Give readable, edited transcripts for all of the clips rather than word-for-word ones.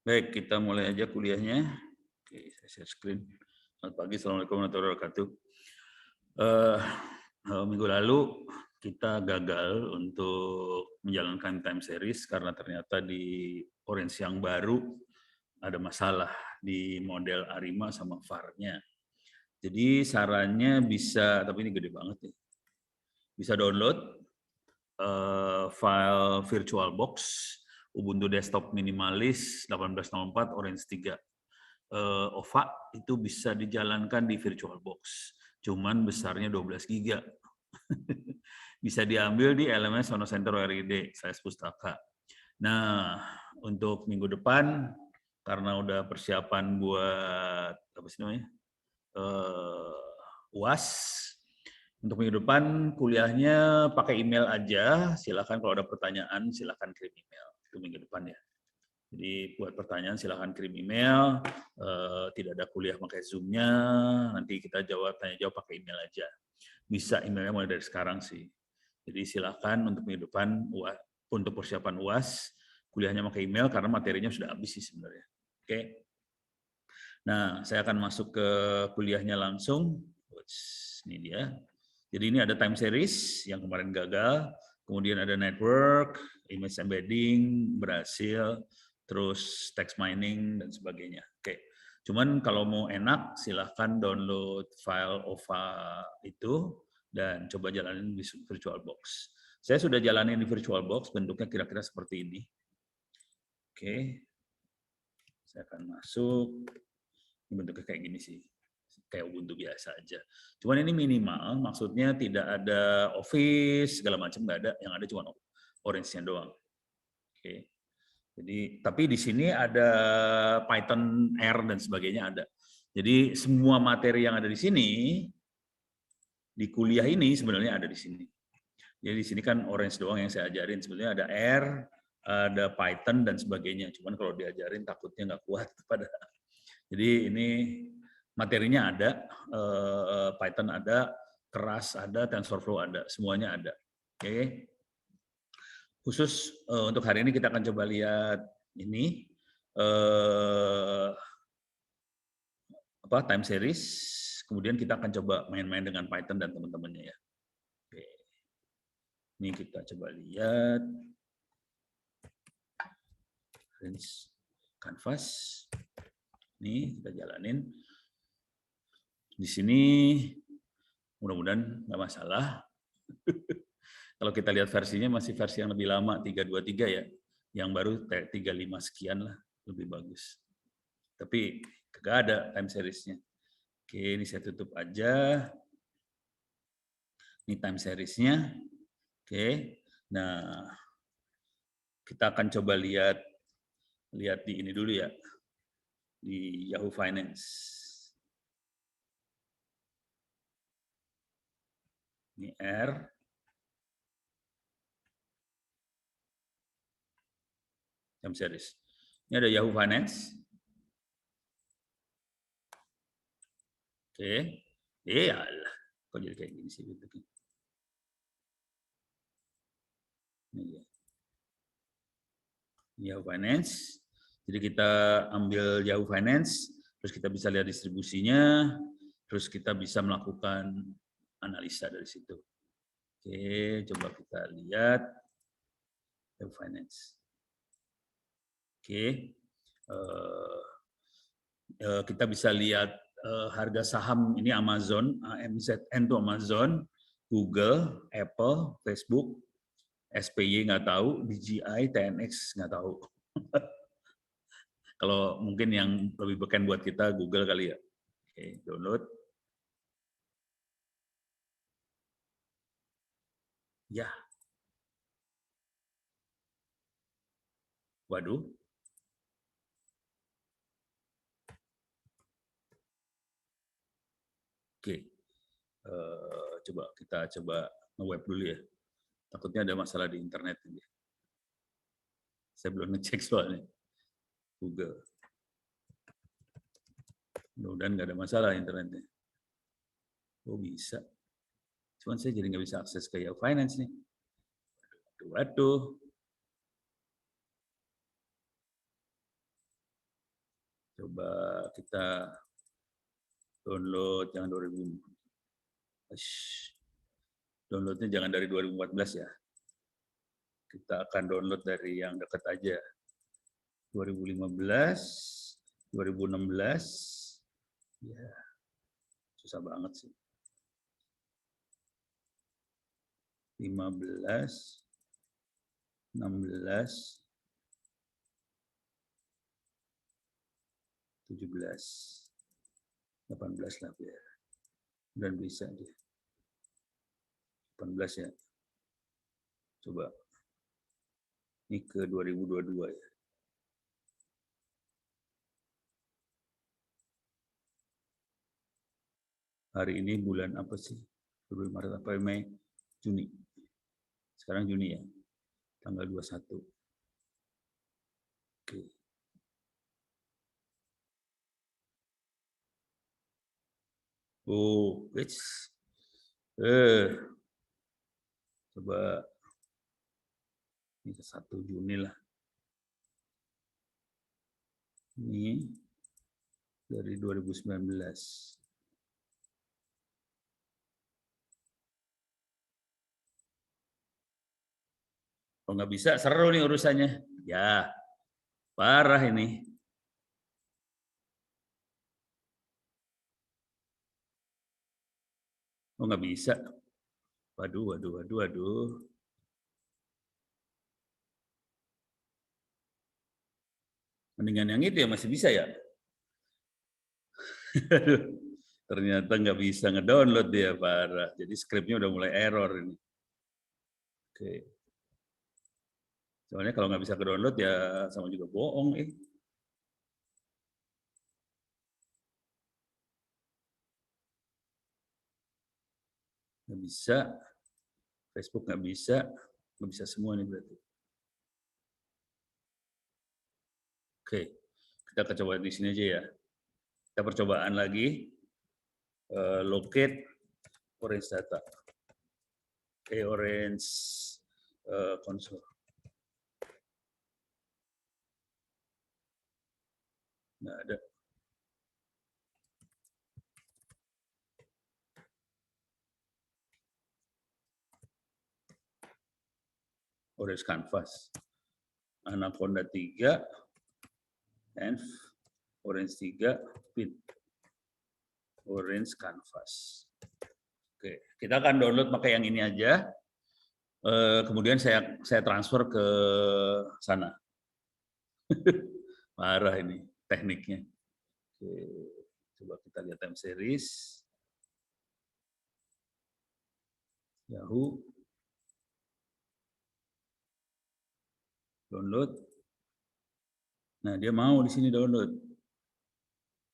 Baik, kita mulai aja kuliahnya. Oke, saya share screen. Selamat pagi, Assalamualaikum warahmatullahi wabarakatuh. Minggu lalu kita gagal untuk menjalankan time series karena ternyata di Orange yang baru ada masalah di model Arima sama VAR-nya. Jadi sarannya bisa, tapi ini gede banget nih, bisa download file VirtualBox Ubuntu Desktop Minimalis 1804 Orange 3. OVA itu bisa dijalankan di VirtualBox, cuman besarnya 12 GB. Bisa diambil di LMS Sono Center RID, saya Pustaka. Nah, untuk minggu depan, karena udah persiapan buat apa sih namanya, UAS, untuk minggu depan kuliahnya pakai email aja. Silakan kalau ada pertanyaan, silakan kirim email. Itu minggu depan ya. Jadi buat pertanyaan silahkan kirim email, tidak ada kuliah pakai Zoom-nya, nanti kita tanya jawab pakai email aja. Bisa emailnya mulai dari sekarang sih. Jadi silakan untuk minggu depan untuk persiapan UAS, kuliahnya pakai email karena materinya sudah habis sih sebenarnya. Oke. Nah, saya akan masuk ke kuliahnya langsung. Ini dia. Jadi ini ada time series yang kemarin gagal, kemudian ada network, image embedding, berhasil, terus text mining, dan sebagainya. Oke, cuman kalau mau enak, silahkan download file OVA itu, dan coba jalanin di VirtualBox. Saya sudah jalanin di VirtualBox, bentuknya kira-kira seperti ini. Oke, saya akan masuk, ini bentuknya kayak gini sih, kayak Ubuntu biasa aja. Cuman ini minimal, maksudnya tidak ada Office, segala macam nggak ada, yang ada cuma Orange-nya doang. Oke. Jadi, tapi di sini ada Python, R, dan sebagainya ada. Jadi semua materi yang ada di sini, di kuliah ini sebenarnya ada di sini. Jadi di sini kan Orange doang yang saya ajarin, sebenarnya ada R, ada Python, dan sebagainya. Cuman kalau diajarin takutnya nggak kuat pada. Jadi ini materinya ada, Python ada, Keras ada, TensorFlow ada, semuanya ada. Oke. Khusus untuk hari ini kita akan coba lihat ini time series. Kemudian kita akan coba main-main dengan Python dan teman-temannya ya. Oke. Ini kita coba lihat canvas. Ini kita jalanin. Di sini mudah-mudahan nggak masalah. Kalau kita lihat versinya masih versi yang lebih lama, 323 ya. Yang baru 35 sekian lah, lebih bagus. Tapi nggak ada time series-nya. Oke, ini saya tutup aja. Ini time series-nya. Oke, nah kita akan coba lihat di ini dulu ya, di Yahoo Finance. Ini R. Time series. Ini ada Yahoo Finance. Oke. Iyalah, kok jadi kayak gini sih bentuknya. Ini dia. Yahoo Finance. Jadi kita ambil Yahoo Finance, terus kita bisa lihat distribusinya, terus kita bisa melakukan analisa dari situ. Oke, coba kita lihat Yahoo Finance. Oke, kita bisa lihat harga saham ini Amazon, AMZN itu Amazon, Google, Apple, Facebook, SPY nggak tahu, DJI, TNX nggak tahu. Kalau mungkin yang lebih beken buat kita Google kali ya. Oke, download. Ya. Waduh. Oke. Kita coba nge-web dulu ya. Takutnya ada masalah di internet ini. Saya belum ngecek soalnya. Google. Mudah-mudahan nggak ada masalah internetnya. Oh bisa. Cuman saya jadi nggak bisa akses ke Yahoo Finance nih. Waduh. Coba kita download yang 2000. Downloadnya jangan dari 2014 ya. Kita akan download dari yang dekat aja. 2015, 2016. Ya, susah banget sih. 15, 16, 17, 18 lah biar. Dan bisa dia. 18 ya. Coba. Ini ke 2022 ya. Hari ini bulan apa sih? Februari, Maret, April, Mei, Juni. Sekarang Juni ya. Tanggal 21. Oke. Oh, it's coba ini ke 1 Juni lah. Ini dari 2019. Kalau nggak bisa, seru nih urusannya. Ya, parah ini. Oh nggak bisa. Waduh, waduh, waduh, waduh. Mendingan yang itu ya masih bisa ya. Ternyata nggak bisa ngedownload dia, parah. Jadi skripnya udah mulai error ini. Oke. Soalnya kalau nggak bisa ke-download ya sama juga bohong. Nggak bisa. Facebook nggak bisa semua nih berarti. Oke, kita coba di sini aja ya. Kita percobaan lagi. Locate orange data. Orange console. Nggak ada. Orange canvas. Anaconda 3. Env. Orange 3. Pin. Orange canvas. Oke, kita akan download pakai yang ini aja. Kemudian saya transfer ke sana. Marah ini tekniknya. Oke, coba kita lihat time series. Yahoo. Download. Nah, dia mau di sini download.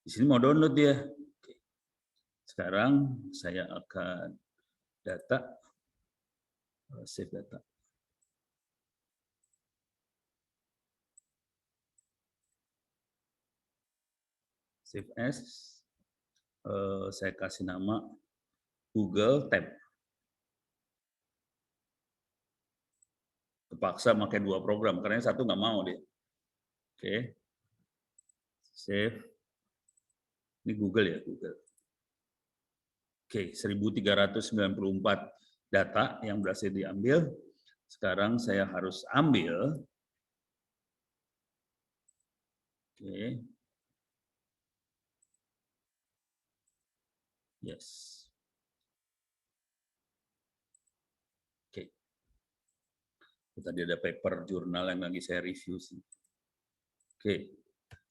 Di sini mau download dia. Oke. Sekarang saya akan data. Save data. Save as. Saya kasih nama Google Tab. Kepaksa pakai 2 program, karena yang satu nggak mau dia. Oke. Save. Ini Google ya, Google. Oke, 1394 data yang berhasil diambil. Sekarang saya harus ambil. Oke. Yes. Oke. Tadi ada paper jurnal yang lagi saya review sih. Oke.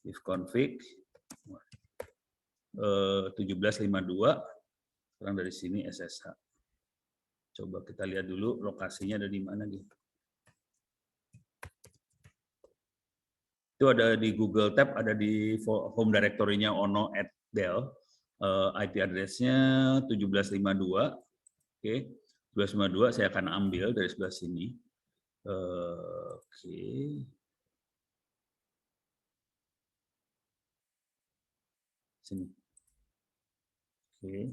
If config 1752. Sekarang dari sini SSH. Coba kita lihat dulu lokasinya ada di mana nih. Itu ada di Google Tab, ada di home directory-nya ono@dell. IP address-nya 1752. Oke, 1752 saya akan ambil dari sebelah sini. Oke. Sini. Oke.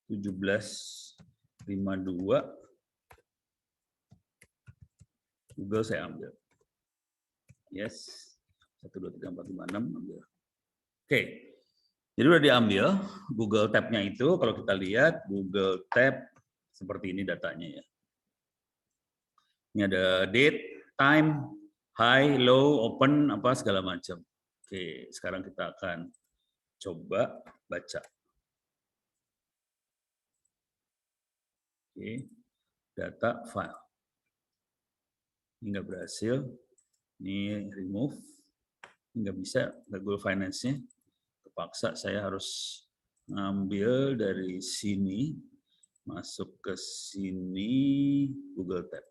(1752) Google saya ambil. Yes. 1, 2, 3, 4, 5, 6 ambil. Oke. Jadi udah diambil Google Tab-nya itu. Kalau kita lihat Google Tab seperti ini datanya ya. Ini ada date, time, high, low, open, apa segala macam. Oke, sekarang kita akan coba baca. Oke, data file. Ini nggak berhasil. Ini remove. Ini nggak bisa, Google Finance-nya. Terpaksa saya harus ngambil dari sini, masuk ke sini, Google Tab.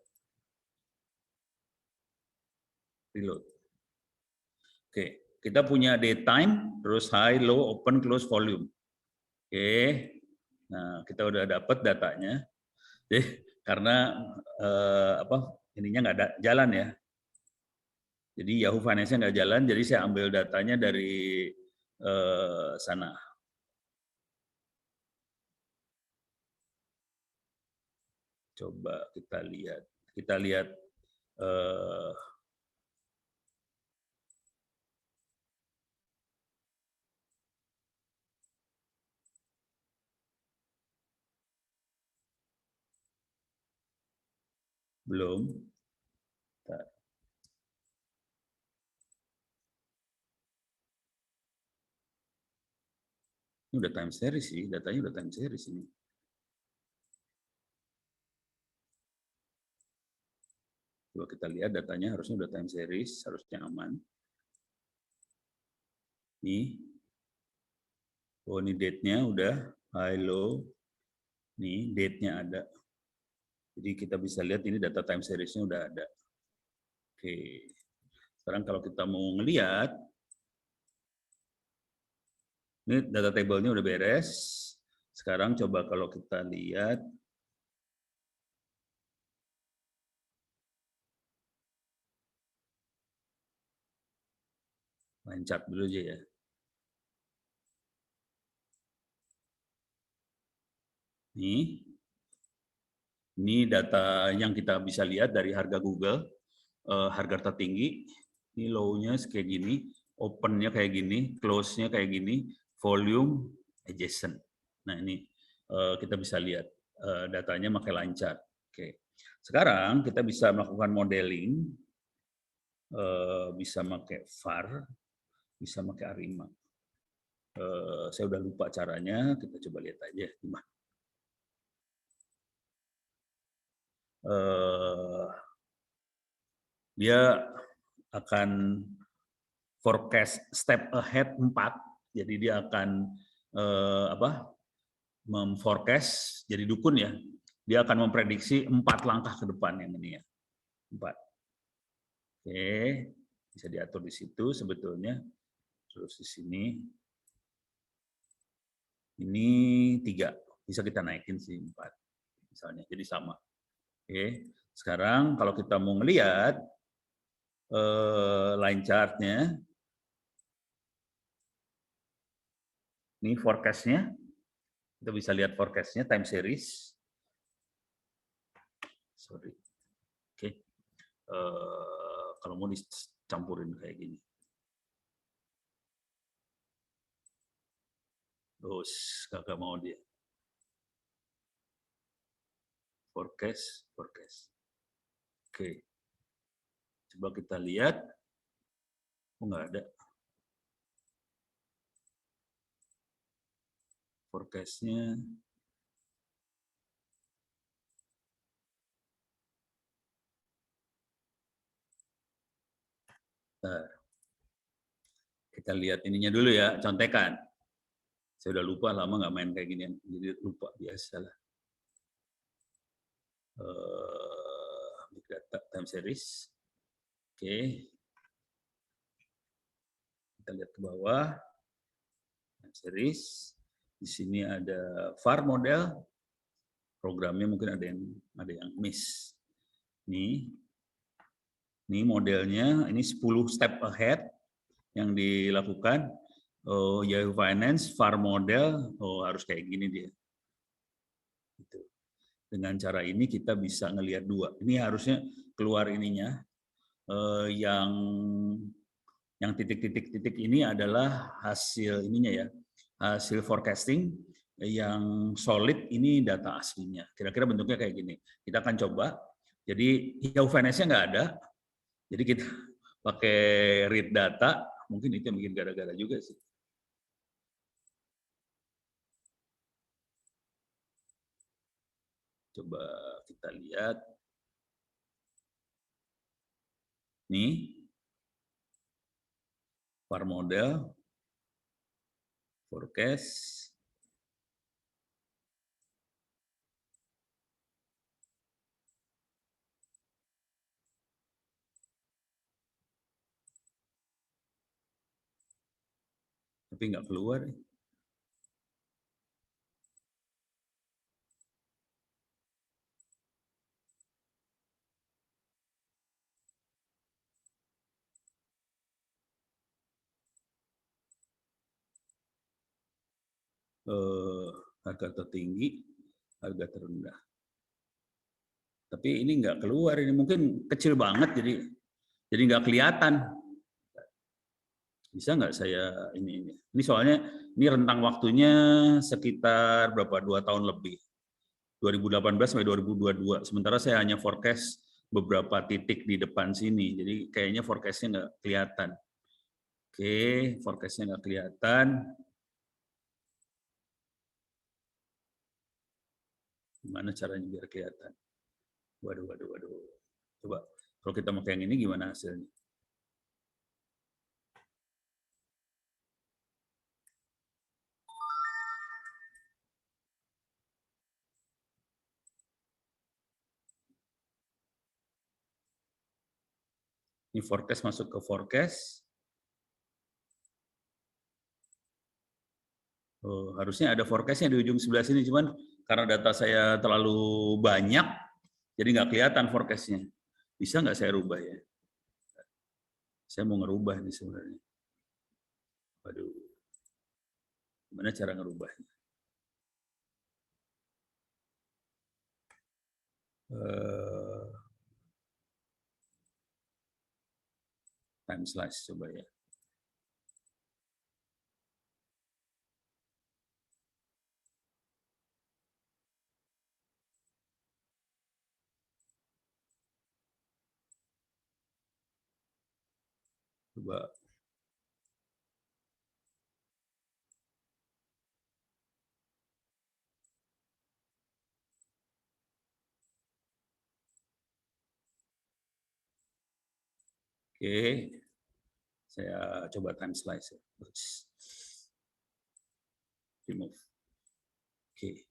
Reload. Oke, kita punya daytime, terus high, low, open, close, volume. Oke, nah kita udah dapat datanya. Jadi karena ininya nggak ada jalan ya. Jadi Yahoo Finance-nya nggak jalan, jadi saya ambil datanya dari sana. Coba kita lihat. Kita lihat belum. Ini udah time series sih, datanya udah time series ini. Coba kita lihat datanya harusnya udah time series, harusnya aman. Nih. Oh, ini date-nya udah high low. Nih, date-nya ada. Jadi kita bisa lihat ini data time series-nya udah ada. Oke. Sekarang kalau kita mau ngelihat, ini data table-nya udah beres. Sekarang coba kalau kita lihat, line chart dulu aja ya. Ini data yang kita bisa lihat dari harga Google, harga tertinggi, ini low-nya kayak gini, open-nya kayak gini, close-nya kayak gini, volume, adjacent. Nah ini kita bisa lihat datanya pakai line chart. Oke. Sekarang kita bisa melakukan modeling, bisa pakai VAR, bisa pakai ARIMA. Saya udah lupa caranya, kita coba lihat aja gimana. Dia akan forecast step ahead 4, jadi dia akan memforecast, jadi dukun ya, dia akan memprediksi 4 langkah ke depan yang ini ya, 4. Oke, bisa diatur di situ sebetulnya, terus di sini, ini 3, bisa kita naikin sih 4, misalnya, jadi sama. Oke, sekarang kalau kita mau ngelihat line chart-nya, ini forecast-nya, kita bisa lihat forecast-nya time series. Sorry. Oke. Kalau mau dicampurin kayak gini. Terus kagak mau dia. Forecast. Oke. Coba kita lihat. Oh, nggak ada. Forecast-nya. Kita lihat ininya dulu ya, contekan. Saya udah lupa, lama nggak main kayak gini, jadi lupa, biasalah. Big data time series. Oke. Kita lihat ke bawah. Time series. Di sini ada VAR model. Programnya mungkin ada yang miss. Ini modelnya, ini 10 step ahead yang dilakukan. Yahoo Finance, VAR model, harus kayak gini dia. Gitu. Dengan cara ini kita bisa ngelihat dua. Ini harusnya keluar ininya, yang titik-titik ini adalah hasil ininya ya, hasil forecasting. Yang solid ini data aslinya. Kira-kira bentuknya kayak gini. Kita akan coba. Jadi Yahoo-Finance-nya nggak ada. Jadi kita pakai read data. Mungkin itu yang bikin gara-gara juga sih. Coba kita lihat. Nih, VAR model, forecast, tapi nggak keluar. Harga tertinggi, harga terendah. Tapi ini nggak keluar, ini mungkin kecil banget, jadi nggak kelihatan. Bisa nggak saya ini? Ini soalnya ini rentang waktunya sekitar berapa? 2 tahun lebih. 2018 sampai 2022. Sementara saya hanya forecast beberapa titik di depan sini. Jadi kayaknya forecastnya nggak kelihatan. Oke, forecastnya nggak kelihatan. Gimana caranya biar kelihatan? Waduh, waduh, waduh. Coba kalau kita pakai yang ini gimana hasilnya? Ini forecast masuk ke forecast. Oh, harusnya ada forecastnya di ujung sebelah sini, cuman karena data saya terlalu banyak, jadi nggak kelihatan forecastnya. Bisa nggak saya rubah ya? Saya mau ngerubah nih sebenarnya. Waduh, gimana cara ngerubahnya? Time slice coba ya. Coba. Oke, saya coba time slice ya. Remove. Oke.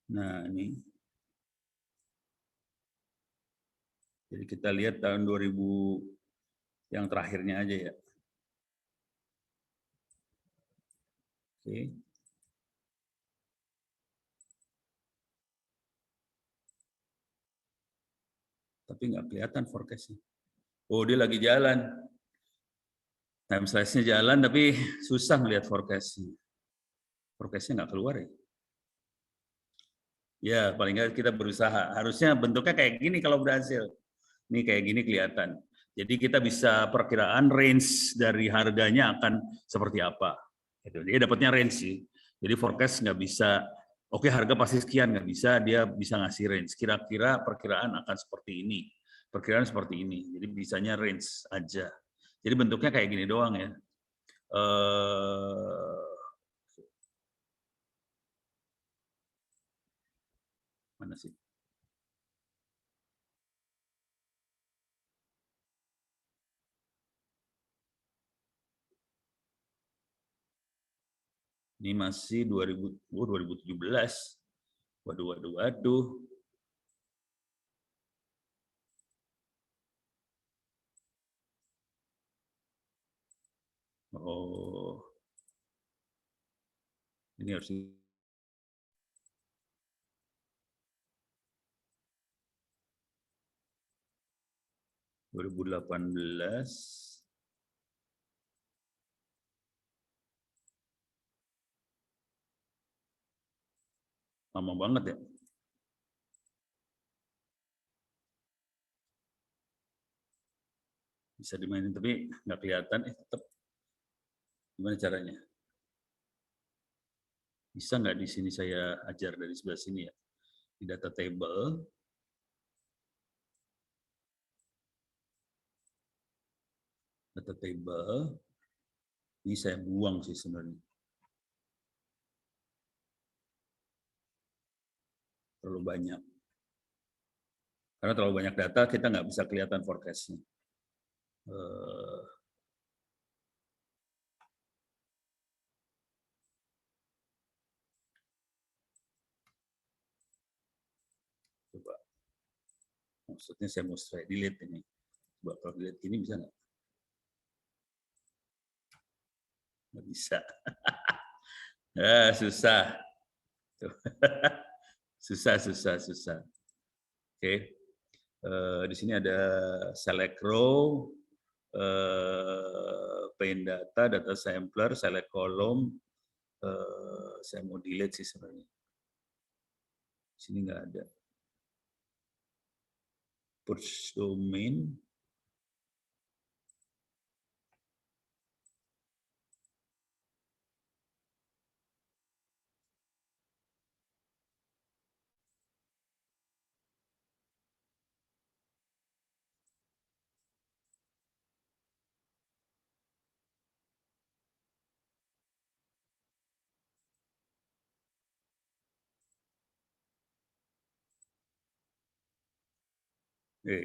Nah, ini. Jadi kita lihat tahun 2000 yang terakhirnya aja ya. Oke. Tapi nggak kelihatan forecastnya. Oh, dia lagi jalan. Time slice-nya jalan, tapi susah melihat forecastnya. Forecastnya nggak keluar ya. Ya, paling nggak kita berusaha. Harusnya bentuknya kayak gini kalau berhasil. Ini kayak gini kelihatan. Jadi kita bisa perkiraan range dari harganya akan seperti apa. Dia dapatnya range sih. Jadi forecast nggak bisa, oke harga pasti sekian, nggak bisa, dia bisa ngasih range. Kira-kira perkiraan akan seperti ini. Perkiraan seperti ini. Jadi bisanya range aja. Jadi bentuknya kayak gini doang ya. Mana sih? Ini masih 2017. Waduh, waduh, waduh. Oh, ini harus 2018. Lama banget ya. Bisa dimainin tapi nggak kelihatan, tetap. Gimana caranya? Bisa nggak di sini saya ajar dari sebelah sini ya? Di data table. Data table. Ini saya buang sih sebenarnya. Terlalu banyak. Karena terlalu banyak data, kita nggak bisa kelihatan forecast-nya. Coba. Maksudnya saya mau delete ini. Coba kalau delete ini bisa nggak? Nggak bisa. Susah. Susah. Oke. Di sini ada select row, paint data, data sampler, select column. Saya mau delete sih sebenarnya. Di sini nggak ada. Push domain.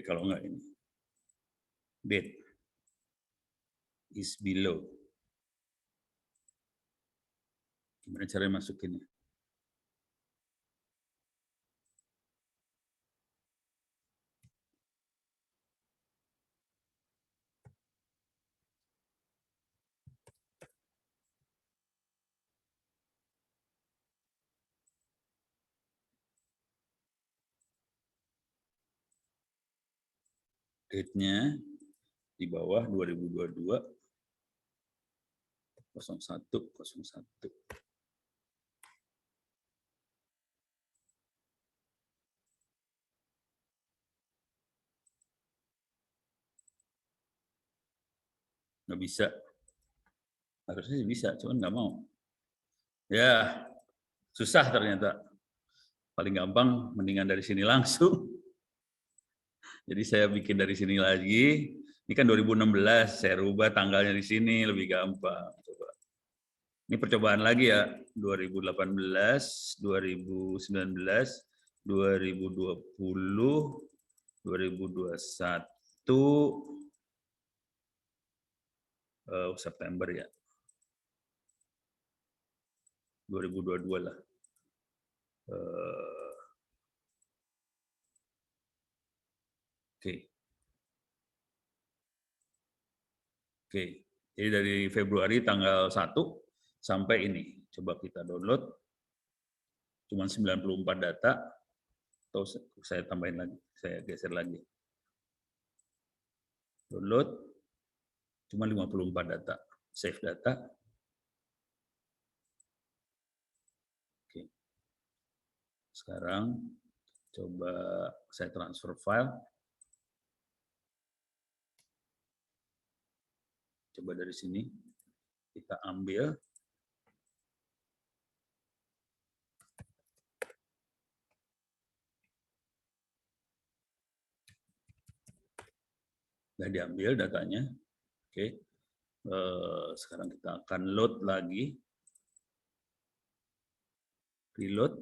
Kalau nggak ini. Date is below. Gimana caranya masukinnya? Date-nya di bawah 2022 0101. Nggak bisa. Harusnya sih bisa, cuman nggak mau. Ya, susah ternyata. Paling gampang mendingan dari sini langsung. Jadi saya bikin dari sini lagi. Ini kan 2016, saya rubah tanggalnya di sini lebih gampang. Coba. Ini percobaan lagi ya, 2018, 2019, 2020, 2021, September ya. 2022 lah. Oke. Jadi dari Februari tanggal 1 sampai ini. Coba kita download. Cuma 94 data. Atau saya tambahin lagi, saya geser lagi. Download. Cuma 54 data. Save data. Oke. Sekarang coba saya transfer file. Coba dari sini kita ambil. Sudah diambil datanya. Oke. Sekarang kita akan load lagi. Reload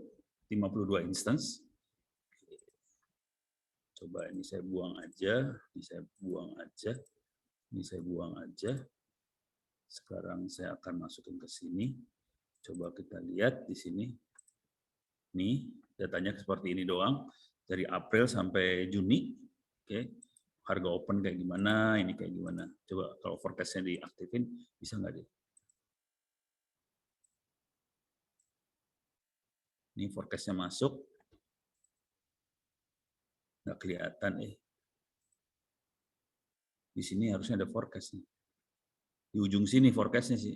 52 instance. Coba ini saya buang aja, ini saya buang aja, ini saya buang aja. Sekarang saya akan masukin ke sini. Coba kita lihat di sini. Nih, datanya seperti ini doang. Dari April sampai Juni. Oke. Harga open kayak gimana, ini kayak gimana. Coba kalau forecast-nya diaktifin, bisa nggak dia? Ini forecast-nya masuk. Nggak kelihatan Di sini harusnya ada forecast nih. Di ujung sini forecast-nya sih.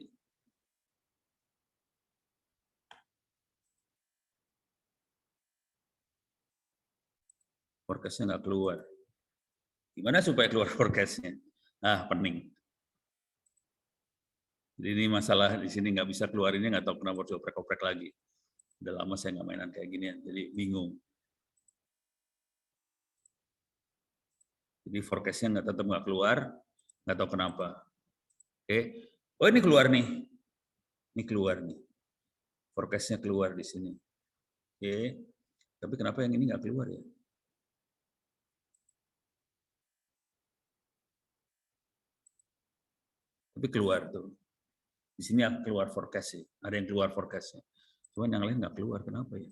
Forecast-nya nggak keluar. Gimana supaya keluar forecast-nya? Ah, pening. Jadi ini masalah di sini nggak bisa keluarinnya, nggak tahu kenapa harus oprek-oprek lagi. Udah lama saya nggak mainan kayak gini, jadi bingung. Jadi forecast-nya tetap nggak keluar, nggak tahu kenapa. Oke, oh ini keluar nih, ini keluar nih, forecast-nya keluar di sini. Oke, tapi kenapa yang ini nggak keluar ya? Tapi keluar tuh. Di sini keluar forecast sih, ada yang keluar forecast-nya. Cuman yang lain nggak keluar, kenapa ya?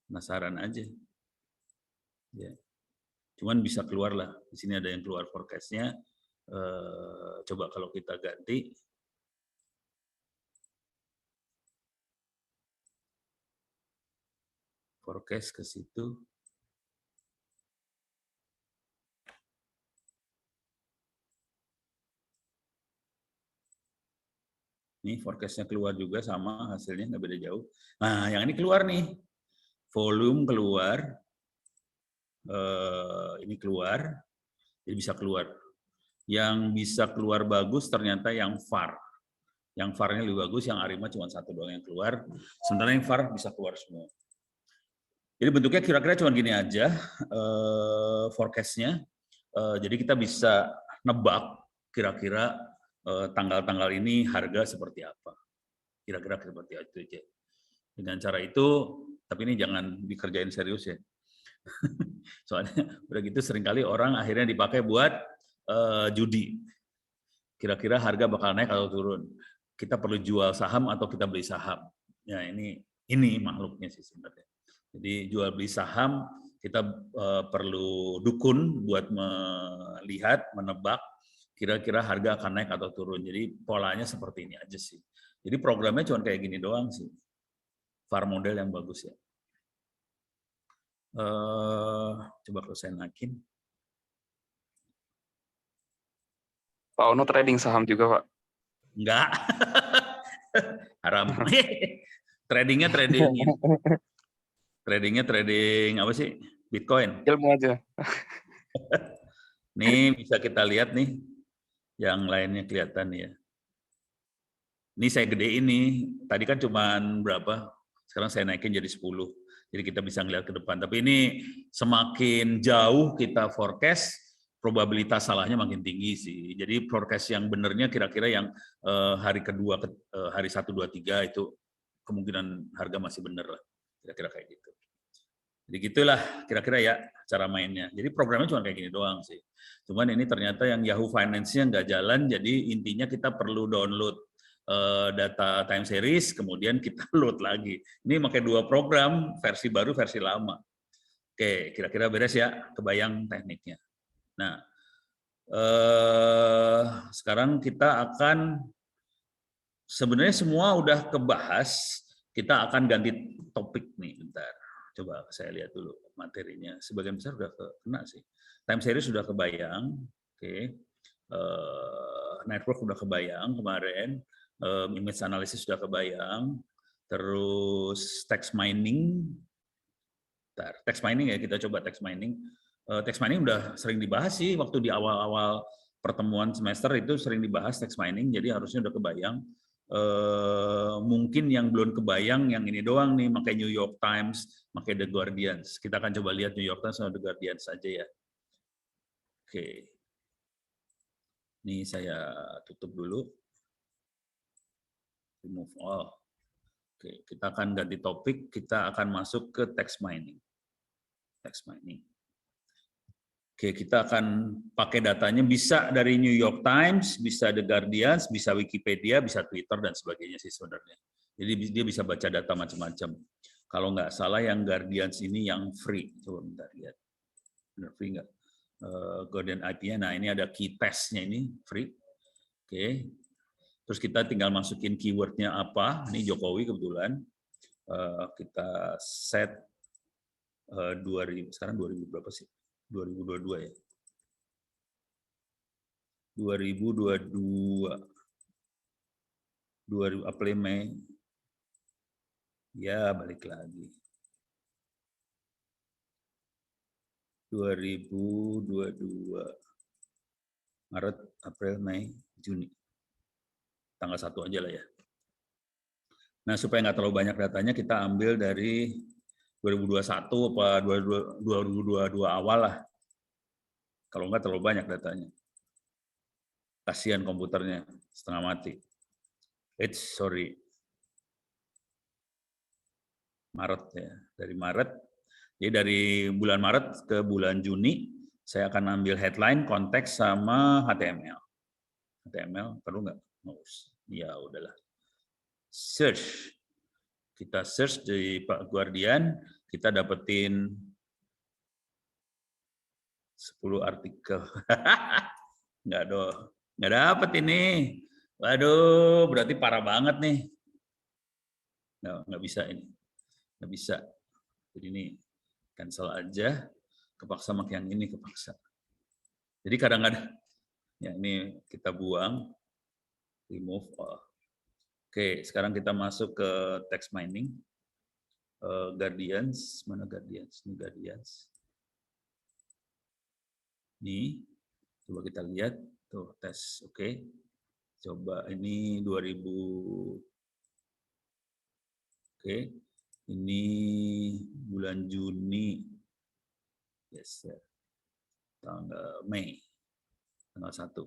Penasaran aja. Ya. Cuman bisa keluar lah. Di sini ada yang keluar forecast-nya. Coba kalau kita ganti. Forecast ke situ. Nih forecast-nya keluar juga sama, hasilnya nggak beda jauh. Nah, yang ini keluar nih. Volume keluar. Ini keluar. Jadi bisa keluar. Yang bisa keluar bagus ternyata yang VAR. Yang VAR-nya lebih bagus, yang ARIMA cuma satu doang yang keluar. Sementara yang VAR bisa keluar semua. Jadi bentuknya kira-kira cuma gini aja, forecast-nya. Jadi kita bisa nebak kira-kira tanggal-tanggal ini harga seperti apa. Kira-kira seperti itu aja. Dengan cara itu, tapi ini jangan dikerjain serius ya. Soalnya udah gitu seringkali orang akhirnya dipakai buat judi. Kira-kira harga bakal naik atau turun. Kita perlu jual saham atau kita beli saham. Ya ini makhluknya sih sebenarnya. Jadi jual beli saham kita perlu dukun buat melihat, menebak kira-kira harga akan naik atau turun. Jadi polanya seperti ini aja sih. Jadi programnya cuma kayak gini doang sih. VAR model yang bagus ya. Coba kalau saya naikin. Pak Ono trading saham juga, Pak? Enggak. Haram. Tradingnya trading apa sih? Bitcoin. Ilmu aja. Nih bisa kita lihat nih, yang lainnya kelihatan ya. Ini saya gede ini, tadi kan cuman berapa, sekarang saya naikin jadi 10. Jadi kita bisa ngeliat ke depan. Tapi ini semakin jauh kita forecast, probabilitas salahnya makin tinggi sih. Jadi forecast yang benernya kira-kira yang hari kedua, hari 1, 2, 3 itu kemungkinan harga masih bener lah. Kira-kira kayak gitu. Jadi gitulah kira-kira ya cara mainnya. Jadi programnya cuma kayak gini doang sih. Cuman ini ternyata yang Yahoo Finance-nya nggak jalan, jadi intinya kita perlu download data time series, kemudian kita load lagi. Ini pakai 2 program, versi baru, versi lama. Oke, kira-kira beres ya, kebayang tekniknya. Nah, sekarang kita akan, sebenarnya semua udah kebahas, kita akan ganti topik nih, bentar. Coba saya lihat dulu materinya. Sebagian besar sudah kena sih. Time series sudah kebayang, oke. Network sudah kebayang kemarin, image analysis sudah kebayang, terus text mining. Text mining ya, kita coba text mining. Text mining udah sering dibahas sih waktu di awal-awal pertemuan semester itu sering dibahas text mining, jadi harusnya udah kebayang. Mungkin yang belum kebayang yang ini doang nih, pakai New York Times, pakai The Guardians. Kita akan coba lihat New York Times sama The Guardians saja ya. Oke. Ini saya tutup dulu. Remove all. Oke, kita akan ganti topik, kita akan masuk ke text mining. Text mining. Oke, kita akan pakai datanya bisa dari New York Times, bisa The Guardian, bisa Wikipedia, bisa Twitter, dan sebagainya sih sebenarnya. Jadi dia bisa baca data macam-macam. Kalau nggak salah yang Guardians ini yang free. Coba bentar lihat. Benar free nggak? Guardian IP-nya, nah ini ada key test-nya ini, free. Oke. Terus kita tinggal masukin keyword-nya apa. Ini Jokowi kebetulan. Kita set 2000, sekarang 2000 berapa sih? 2022 ya. 2022. 2000 April Mei. Ya, balik lagi. 2022. Maret, April, Mei, Juni. Tanggal 1 aja lah ya. Nah, supaya nggak terlalu banyak datanya, kita ambil dari 2021 apa 2022 awal lah. Kalau nggak terlalu banyak datanya. Kasihan komputernya, setengah mati. Sorry. Maret ya. Dari Maret, jadi dari bulan Maret ke bulan Juni, saya akan ambil headline, konteks, sama HTML. HTML perlu nggak? Ya udahlah. Search. Kita search di Pak Guardian, kita dapetin 10 artikel. Nggak dapet ini. Waduh, berarti parah banget nih. Nggak bisa ini. Nggak bisa. Jadi ini cancel aja. Kepaksa pakai yang ini, kepaksa. Jadi kadang-kadang, ya ini kita buang. Remove all. Oke, sekarang kita masuk ke text mining. Guardians, mana Guardians? Ini Guardians. Nih, coba kita lihat. Tuh, tes, oke. Coba ini 2000. Oke, ini bulan Juni. Yes, ya. Tanggal Mei. Tanggal 1.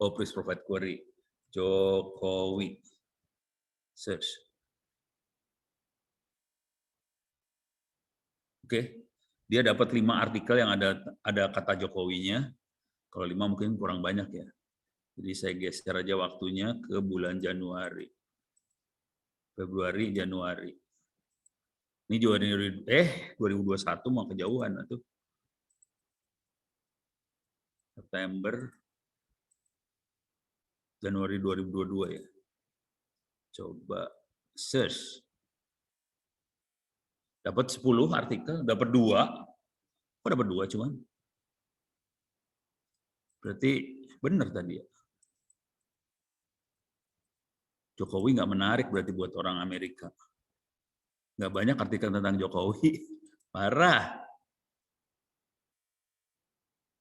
Oh, please provide query. Jokowi. Search. Oke, dia dapat 5 artikel yang ada kata Jokowinya. Kalau 5 mungkin kurang banyak ya. Jadi saya geser aja waktunya ke bulan Januari. Februari, Januari. Ini 2021 mau kejauhan tuh. September, Januari 2022 ya. Coba search. Dapat 10 artikel, dapat 2. Kok dapat 2 cuman? Berarti benar tadi ya. Jokowi nggak menarik berarti buat orang Amerika. Nggak banyak artikel tentang Jokowi. Parah.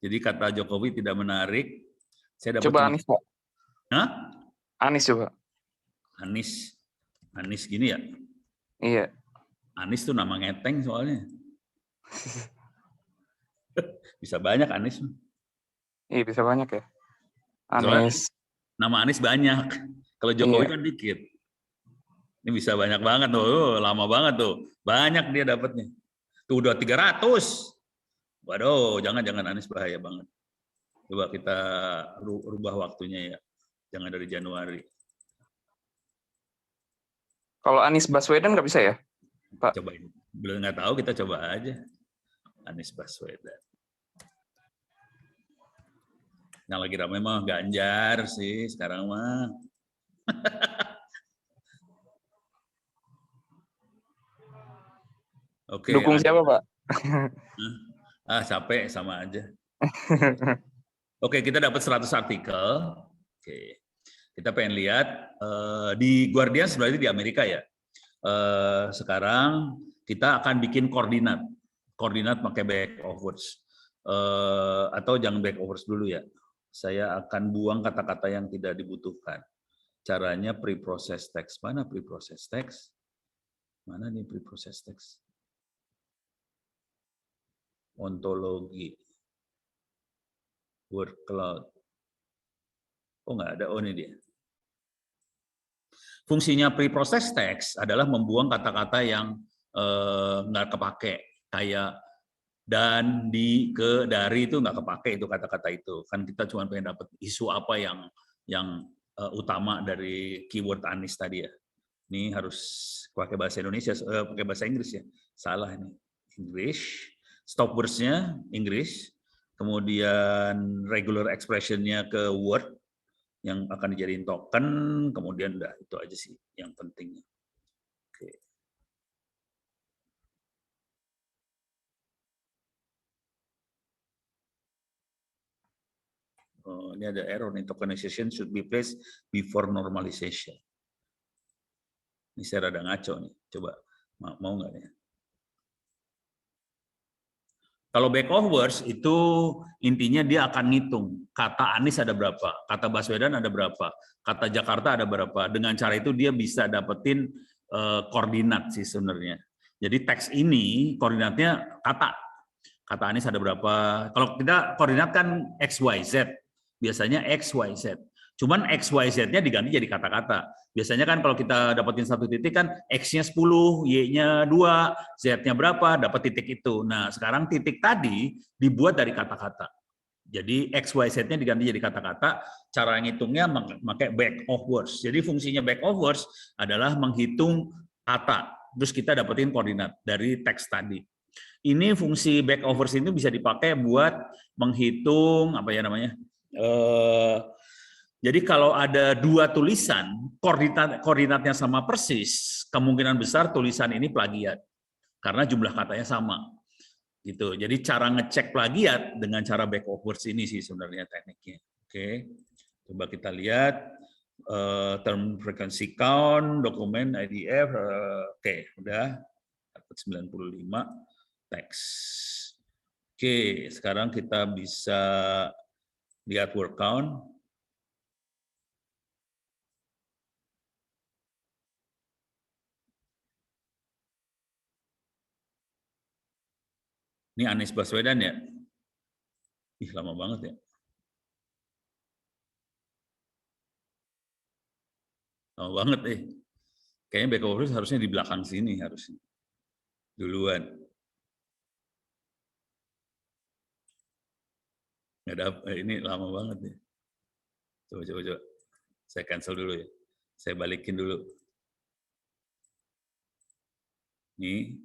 Jadi kata Jokowi tidak menarik. Saya dapat Coba Anies, Pak. Hah? Anies coba. Anies gini ya? Iya. Anies tuh nama ngeteng soalnya. Bisa banyak Anies. Iya, bisa banyak ya. Soalnya Anies. nama Anies banyak. Kalau Jokowi Iya. kan dikit. Ini bisa banyak banget tuh, lama banget tuh. Banyak dia dapatnya. Tuh udah 300. Waduh, jangan Anies, bahaya banget. Coba kita rubah waktunya ya. Jangan dari Januari. Kalau Anies Baswedan nggak bisa ya, Pak? Cobain. Belum nggak tahu, kita coba aja. Anies Baswedan. Yang lagi ramai mah Ganjar sih sekarang mah. Oke. Dukung siapa, Pak? Capek sama aja. Oke, kita dapat 100 artikel. Oke. Kita pengen lihat di Guardian sebenarnya di Amerika ya. Sekarang kita akan bikin koordinat pakai back of words. Atau jangan back of words dulu ya. Saya akan buang kata-kata yang tidak dibutuhkan. Caranya pre-process text. Mana pre-process text? Mana nih pre-process text? Ontologi. Word cloud. Oh, nggak ada. Oh, ini dia. Fungsinya pre-process text adalah membuang kata-kata yang nggak kepake. Kayak dan, di, ke, dari itu nggak kepake itu kata-kata itu. Kan kita cuma pengen dapat isu apa yang utama dari keyword Anies tadi ya. Ini harus pakai bahasa Indonesia, pakai bahasa Inggris ya. Salah ini. English. Stop words-nya Inggris. Kemudian regular expression-nya ke word yang akan dijadiin token, kemudian udah itu aja sih yang pentingnya. Oke. Oh, ini ada error nih, tokenization should be placed before normalization. Ini saya rada ngaco nih, coba mau nggak ya? Kalau back of words itu intinya dia akan ngitung kata Anies ada berapa, kata Baswedan ada berapa, kata Jakarta ada berapa. Dengan cara itu dia bisa dapetin koordinat sih sebenarnya. Jadi teks ini koordinatnya kata Anies ada berapa. Kalau kita koordinat kan X, Y, Z. Biasanya X, Y, Z. Cuman X, Y, Z-nya diganti jadi kata-kata. Biasanya kan kalau kita dapetin satu titik kan X-nya 10, Y-nya 2, Z-nya berapa, dapat titik itu. Nah, sekarang titik tadi dibuat dari kata-kata. Jadi X, Y, Z-nya diganti jadi kata-kata, cara ngitungnya pakai back of words. Jadi fungsinya back of words adalah menghitung kata, terus kita dapetin koordinat dari teks tadi. Ini fungsi back of words ini bisa dipakai buat menghitung apa ya namanya? Jadi kalau ada dua tulisan, koordinatnya sama persis, kemungkinan besar tulisan ini plagiat karena jumlah katanya sama. Gitu. Jadi cara ngecek plagiat dengan cara back of words ini sih sebenarnya tekniknya. Oke. Coba kita lihat term frequency count, dokumen IDF, oke, udah dapat 95 teks. Oke, sekarang kita bisa lihat word count. Ini Anies Baswedan ya? Ih, lama banget ya. Lama banget Kayaknya back of words harusnya di belakang sini harusnya. Duluan. Nggak ada, ini lama banget nih. Coba. Saya cancel dulu ya. Saya balikin dulu. Nih,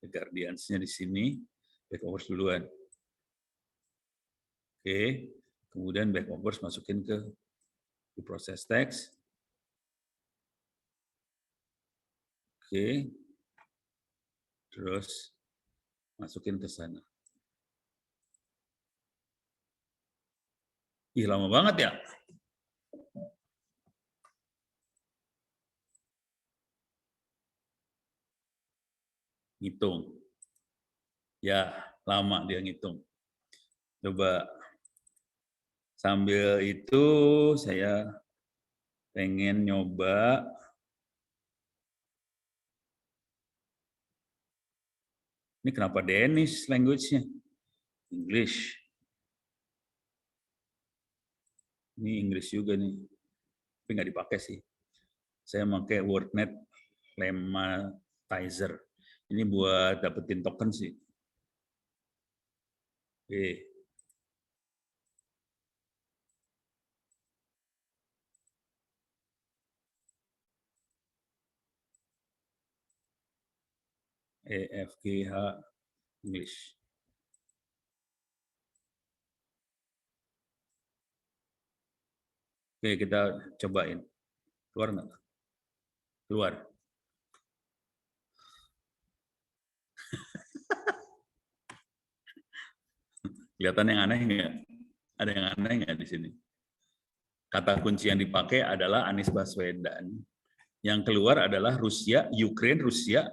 The Guardians-nya di sini, back of words duluan. Oke, kemudian back of words masukin ke proses teks. Oke, terus masukin ke sana. Ih, lama banget ya. Ngitung. Ya, lama dia ngitung. Coba sambil itu saya pengen nyoba ini kenapa Danish language-nya? English. Ini Inggris juga nih. Tapi nggak dipakai sih. Saya pakai WordNet Lemmatizer. Ini buat dapetin token sih. Oke. EFGH English. Oke, kita cobain. Keluar nggak? Keluar. Kelihatan yang aneh nggak? Ada yang aneh nggak di sini? Kata kunci yang dipakai adalah Anies Baswedan. Yang keluar adalah Rusia, Ukraine, Rusia,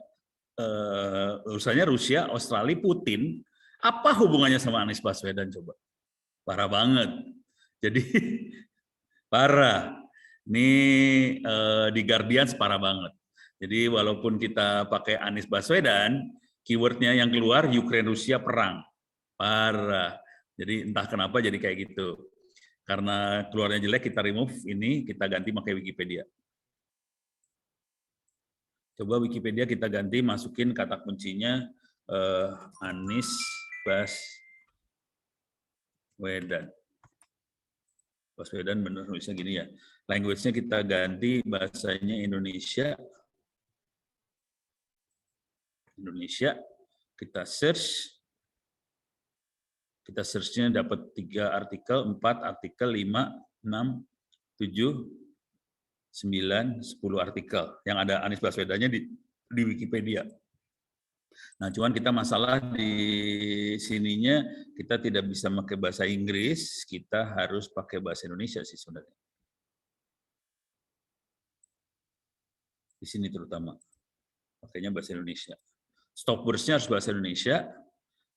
Rusia, Australia, Putin. Apa hubungannya sama Anies Baswedan coba? Parah banget. Jadi parah. Ini di Guardian parah banget. Jadi walaupun kita pakai Anies Baswedan, keywordnya yang keluar Ukraine Rusia perang. Parah. Jadi entah kenapa jadi kayak gitu. Karena keluarnya jelek kita remove ini, kita ganti pakai Wikipedia. Coba Wikipedia kita ganti masukin kata kuncinya Anies Baswedan. Baswedan benar nulisnya gini ya. Language-nya kita ganti bahasanya Indonesia. Kita search. Kita search-nya dapat 3 artikel, 4 artikel, 5, 6, 7, 9, 10 artikel. Yang ada Anies Baswedan-nya di Wikipedia. Nah, cuman kita masalah di sininya kita tidak bisa pakai bahasa Inggris, kita harus pakai bahasa Indonesia sih sebenarnya. Di sini terutama pakainya bahasa Indonesia. Stop words-nya harus bahasa Indonesia.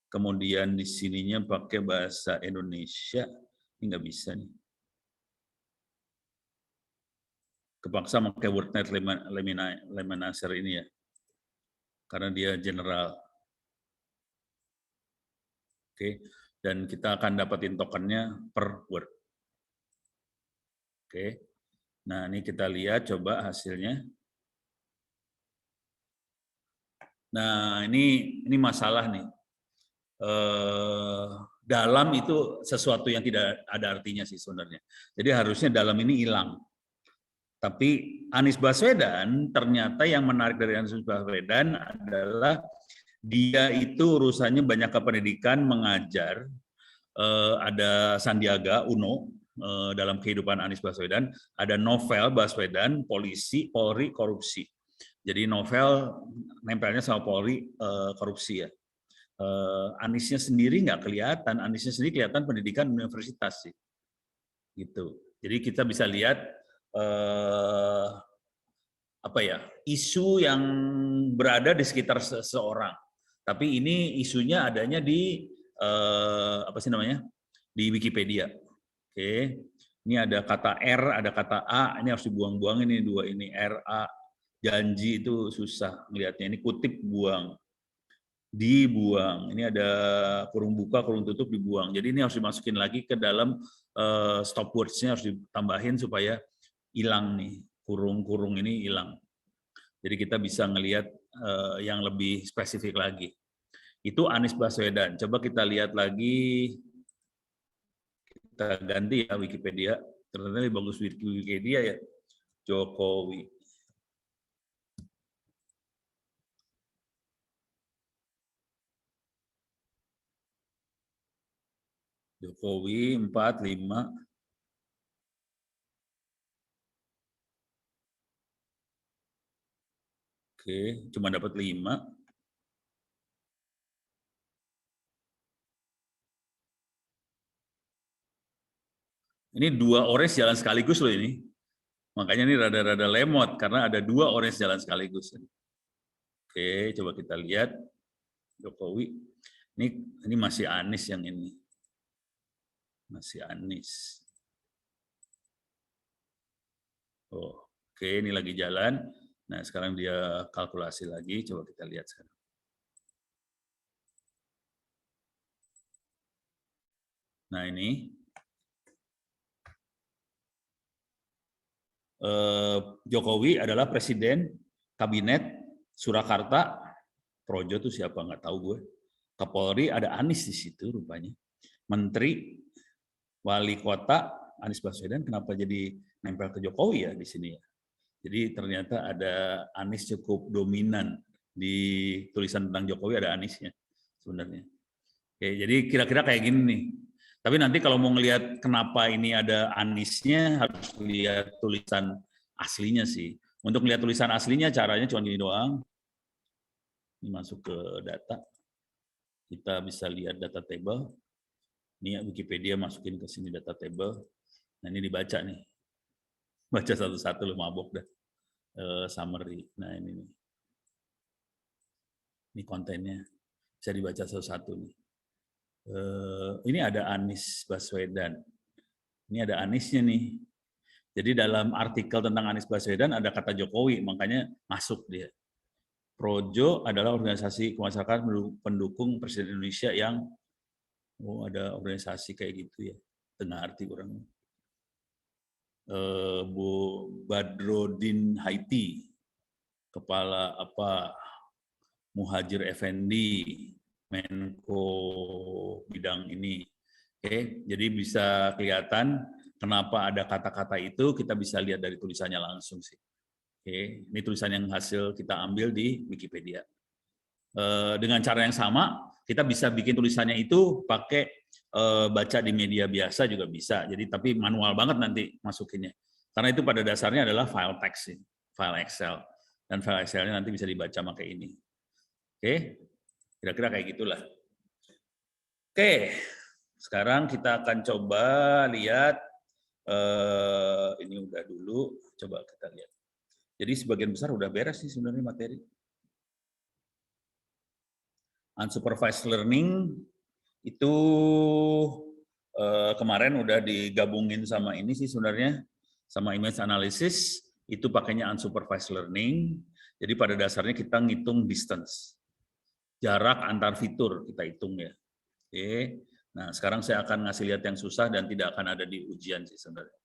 kemudian di sininya pakai bahasa Indonesia, ini nggak bisa nih. Kepaksa pakai WordNet Lemanizer ini ya, karena dia general. Oke, dan kita akan dapetin tokennya per word. Oke, nah ini kita lihat coba hasilnya. Nah ini masalah nih. Dalam itu sesuatu yang tidak ada artinya sih sebenarnya. Jadi harusnya dalam ini hilang. Tapi Anies Baswedan ternyata yang menarik dari Anies Baswedan adalah dia itu urusannya banyak ke pendidikan, mengajar, ada Sandiaga Uno dalam kehidupan Anies Baswedan, ada novel Baswedan, polisi, Polri, korupsi. Jadi novel nempelnya sama Polri, korupsi ya. Aniesnya sendiri nggak kelihatan, Aniesnya sendiri kelihatan pendidikan universitas sih. Gitu. Jadi kita bisa lihat apa ya, isu yang berada di sekitar seseorang. Tapi ini isunya adanya di apa sih namanya? Di Wikipedia. Oke. Ini ada kata R, ada kata A, ini harus dibuang-buang ini dua ini R A. Janji itu susah melihatnya. Ini kutip buang. Dibuang. Ini ada kurung buka, kurung tutup dibuang. Jadi ini harus dimasukin lagi ke dalam stop words-nya harus ditambahin supaya hilang nih. Kurung-kurung ini hilang. Jadi kita bisa ngelihat yang lebih spesifik lagi. Itu Anies Baswedan. Coba kita lihat lagi, kita ganti ya Wikipedia. Ternyata lebih bagus Wikipedia ya. Jokowi. Jokowi 45. Oke, cuma dapat 5. Ini 2 orange jalan sekaligus loh ini. Makanya ini rada-rada lemot karena ada 2 orange jalan sekaligus. Oke, coba kita lihat Jokowi. Ini masih Anies yang ini. Masih Anies. Oh, oke, ini lagi jalan. Nah, sekarang dia kalkulasi lagi. Coba kita lihat sekarang. Nah, ini Jokowi adalah presiden kabinet Surakarta. Projo tuh siapa nggak tahu gue. Kapolri ada Anies di situ rupanya. Menteri, wali kota Anies Baswedan. Kenapa jadi nempel ke Jokowi ya di sini ya? Jadi ternyata ada Anies cukup dominan di tulisan tentang Jokowi, ada Aniesnya sebenarnya. Oke, jadi kira-kira kayak gini nih. Tapi nanti kalau mau ngelihat kenapa ini ada Aniesnya, harus lihat tulisan aslinya sih. Untuk melihat tulisan aslinya caranya cuma gini doang. Ini masuk ke data. Kita bisa lihat data table. Ini ya Wikipedia masukin ke sini data table. Nah ini dibaca nih. Baca satu-satu lu mabok dah. Summary. Nah ini nih. Ini kontennya. Bisa dibaca satu-satu nih. Ini ada Anies Baswedan. Ini ada Aniesnya nih. Jadi dalam artikel tentang Anies Baswedan ada kata Jokowi, makanya masuk dia. Projo adalah organisasi kemasyarakatan pendukung Presiden Indonesia yang ada organisasi kayak gitu ya. Tengah arti orang. Bu Badrodin Haiti, kepala apa Muhajir Effendi, Menko bidang ini. Oke, jadi bisa kelihatan kenapa ada kata-kata itu, kita bisa lihat dari tulisannya langsung sih. Oke, ini tulisan yang hasil kita ambil di Wikipedia. Dengan cara yang sama, kita bisa bikin tulisannya itu pakai baca di media biasa juga bisa. Jadi tapi manual banget nanti masukinnya. Karena itu pada dasarnya adalah file text, file Excel. Dan file Excel-nya nanti bisa dibaca pakai ini. Oke, kira-kira kayak gitulah. Oke, sekarang kita akan coba lihat, ini udah dulu, coba kita lihat. Jadi sebagian besar udah beres sih sebenarnya materi. Unsupervised learning itu kemarin udah digabungin sama ini sih sebenarnya, sama image analysis, itu pakainya unsupervised learning. Jadi pada dasarnya kita ngitung distance, jarak antar fitur kita hitung ya. Oke. Nah sekarang saya akan ngasih lihat yang susah dan tidak akan ada di ujian sih sebenarnya.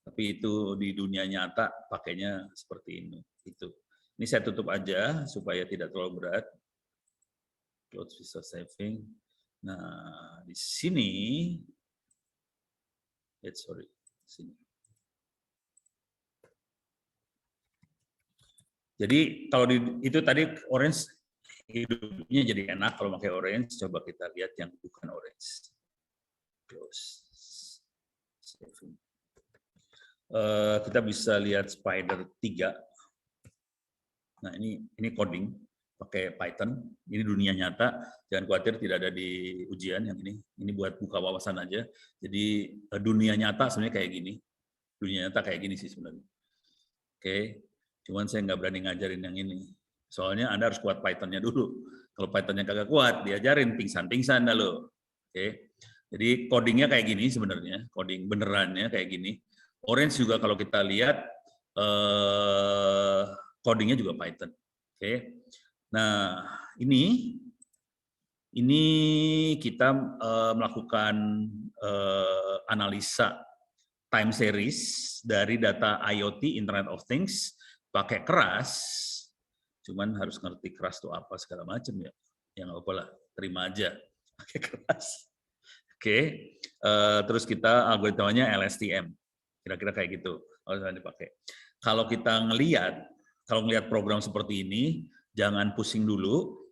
Tapi itu di dunia nyata pakainya seperti ini. Ini saya tutup aja supaya tidak terlalu berat. Close visual saving. Nah di sini, sini. Jadi kalau itu tadi orange hidupnya jadi enak kalau pakai orange. Coba kita lihat yang bukan orange. Close saving. Kita bisa lihat Spider 3. Nah ini coding pakai Python. Ini dunia nyata. Jangan khawatir tidak ada di ujian yang ini. Ini buat buka wawasan aja. Jadi dunia nyata sebenarnya kayak gini. Dunia nyata kayak gini sih sebenarnya. Oke. Cuman saya nggak berani ngajarin yang ini. Soalnya Anda harus kuat Python-nya dulu. Kalau Python-nya kagak kuat, diajarin pingsan-pingsan dah lo. Oke. Jadi codingnya kayak gini sebenarnya. Coding benerannya kayak gini. Orange juga kalau kita lihat codingnya juga Python. Oke. Nah, ini kita melakukan analisa time series dari data IoT, Internet of Things, pakai keras, cuman harus ngerti keras itu apa segala macam ya. Yang apa lah, terima aja pakai keras. Oke. Terus kita algoritmanya LSTM. Kira-kira kayak gitu. Harus dipakai. Kalau kita ngelihat program seperti ini, jangan pusing dulu.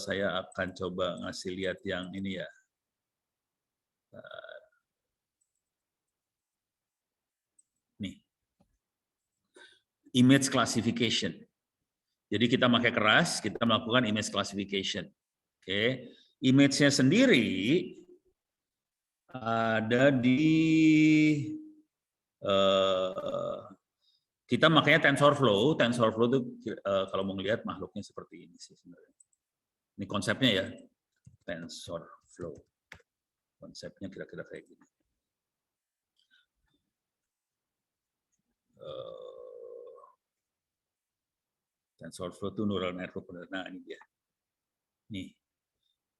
Saya akan coba ngasih lihat yang ini ya. Nih. Image classification. Jadi kita pakai keras, kita melakukan image classification. Oke. Image-nya sendiri ada di kita makanya TensorFlow. TensorFlow itu kalau mau ngelihat makhluknya seperti ini sih sebenarnya. Ini konsepnya ya, TensorFlow. Konsepnya kira-kira kayak gini. TensorFlow itu neural network. Nah ini dia.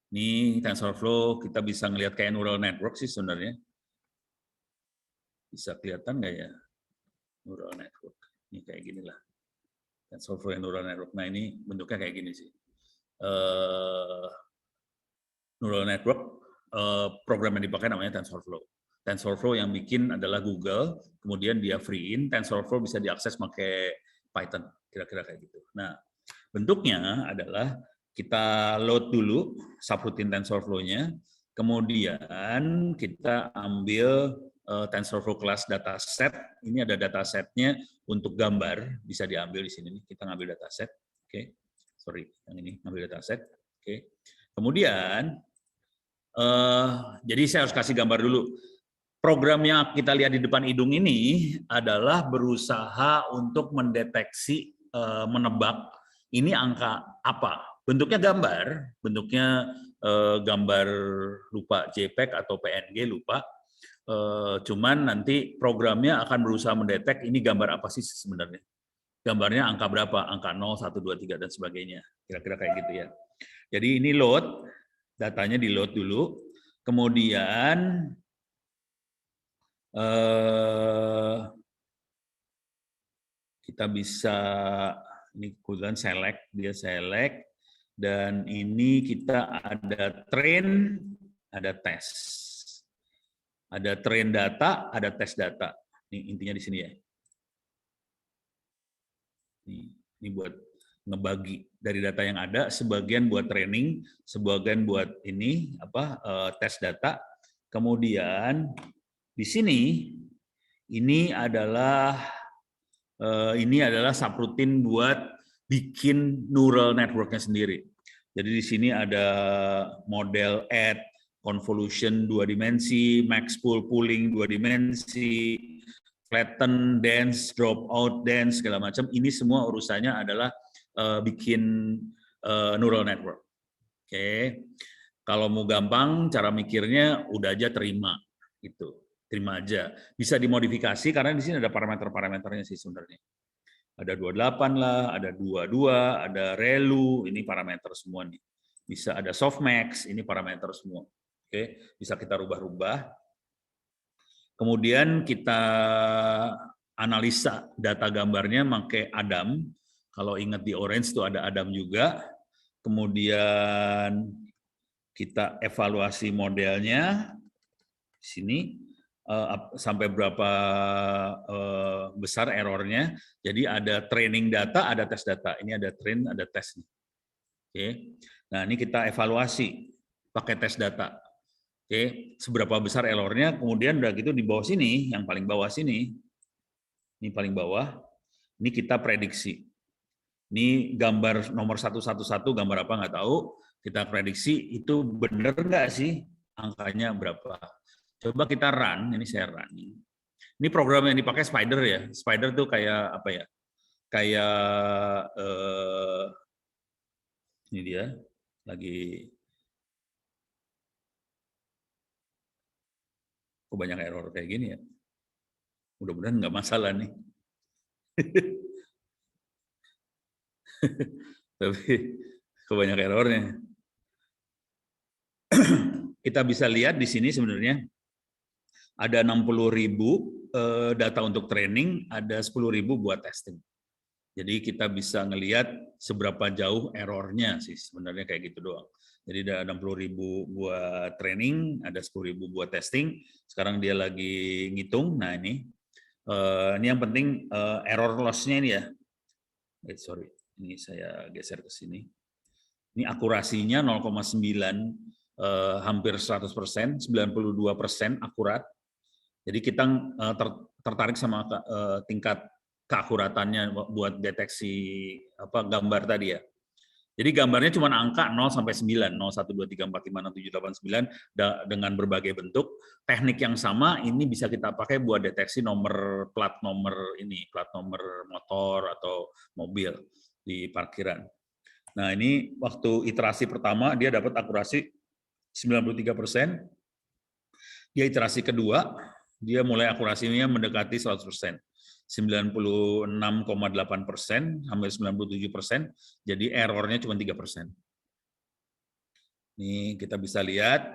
Ini TensorFlow kita bisa ngelihat kayak neural network sih sebenarnya. Bisa kelihatan nggak ya? Neural network. Ini kayak gini lah. TensorFlow yang neural network. Nah ini bentuknya kayak gini sih. Neural network, program yang dipakai namanya TensorFlow. TensorFlow yang bikin adalah Google, kemudian dia free-in, TensorFlow bisa diakses pakai Python, kira-kira kayak gitu. Nah, bentuknya adalah kita load dulu subroutine TensorFlow-nya, kemudian kita ambil TensorFlow class dataset. Ini ada datasetnya untuk gambar, bisa diambil di sini. Kita ngambil dataset, oke. Sorry, yang ini ngambil dataset, oke. Kemudian, jadi saya harus kasih gambar dulu. Program yang kita lihat di depan hidung ini adalah berusaha untuk mendeteksi, menebak ini angka apa. Bentuknya gambar, gambar lupa JPEG atau PNG lupa. Cuman nanti programnya akan berusaha mendetek ini gambar apa sih sebenarnya. Gambarnya angka berapa, angka 0, 1, 2, 3, dan sebagainya. Kira-kira kayak gitu ya. Jadi ini load, datanya di load dulu. Kemudian kita bisa, ini kebetulan select, dia select, dan ini kita ada train, ada tes. Ada train data, ada tes data. Ini intinya di sini ya. Ini buat ngebagi dari data yang ada, sebagian buat training, sebagian buat ini tes data. Kemudian di sini ini adalah subroutine buat bikin neural network-nya sendiri. Jadi di sini ada model add, convolution 2 dimensi, max pool pooling 2 dimensi, flatten, dense, drop out, dense, segala macam. Ini semua urusannya adalah bikin neural network. Oke. Kalau mau gampang, cara mikirnya udah aja terima, gitu. Terima aja. Bisa dimodifikasi karena di sini ada parameter-parameternya sih sebenarnya. Ada 28 lah, ada 22, ada ReLU, ini parameter semua nih. Bisa ada softmax, ini parameter semua. Oke, bisa kita rubah-rubah. Kemudian kita analisa data gambarnya pakai Adam. Kalau ingat di Orange itu ada Adam juga. Kemudian kita evaluasi modelnya di sini sampai berapa besar errornya. Jadi ada training data, ada tes data. Ini ada train, ada tes. Oke. Nah, ini kita evaluasi pakai tes data. Oke, seberapa besar errornya, kemudian udah gitu di bawah sini, yang paling bawah sini, ini paling bawah, ini kita prediksi. Ini gambar nomor 111, gambar apa nggak tahu, kita prediksi itu benar nggak sih, angkanya berapa. Coba kita run, ini saya run. Ini program yang dipakai Spider ya, Spider tuh kayak apa ya, kayak ini dia, lagi kok banyak error kayak gini ya. Mudah-mudahan nggak masalah nih. Tapi kebanyakan errornya. Kita bisa lihat di sini sebenarnya ada 60.000 data untuk training, ada 10.000 buat testing. Jadi kita bisa ngelihat seberapa jauh errornya sih sebenarnya kayak gitu doang. Jadi ada 60.000 buat training, ada 10.000 buat testing. Sekarang dia lagi ngitung. Nah ini yang penting error loss-nya ini ya. Sorry, ini saya geser ke sini. Ini akurasinya 0,9, hampir 100%, 92% akurat. Jadi kita tertarik sama tingkat keakuratannya buat deteksi gambar tadi ya. Jadi gambarnya cuma angka 0 sampai 9, 0, 1, 2, 3, 4, 5, 6, 7, 8, 9 dengan berbagai bentuk. Teknik yang sama ini bisa kita pakai buat deteksi plat nomor motor atau mobil di parkiran. Nah, ini waktu iterasi pertama dia dapat akurasi 93%. Dia iterasi kedua, dia mulai akurasinya mendekati 100%. 96,8%, hampir 97%, jadi errornya cuma 3%. Ini kita bisa lihat.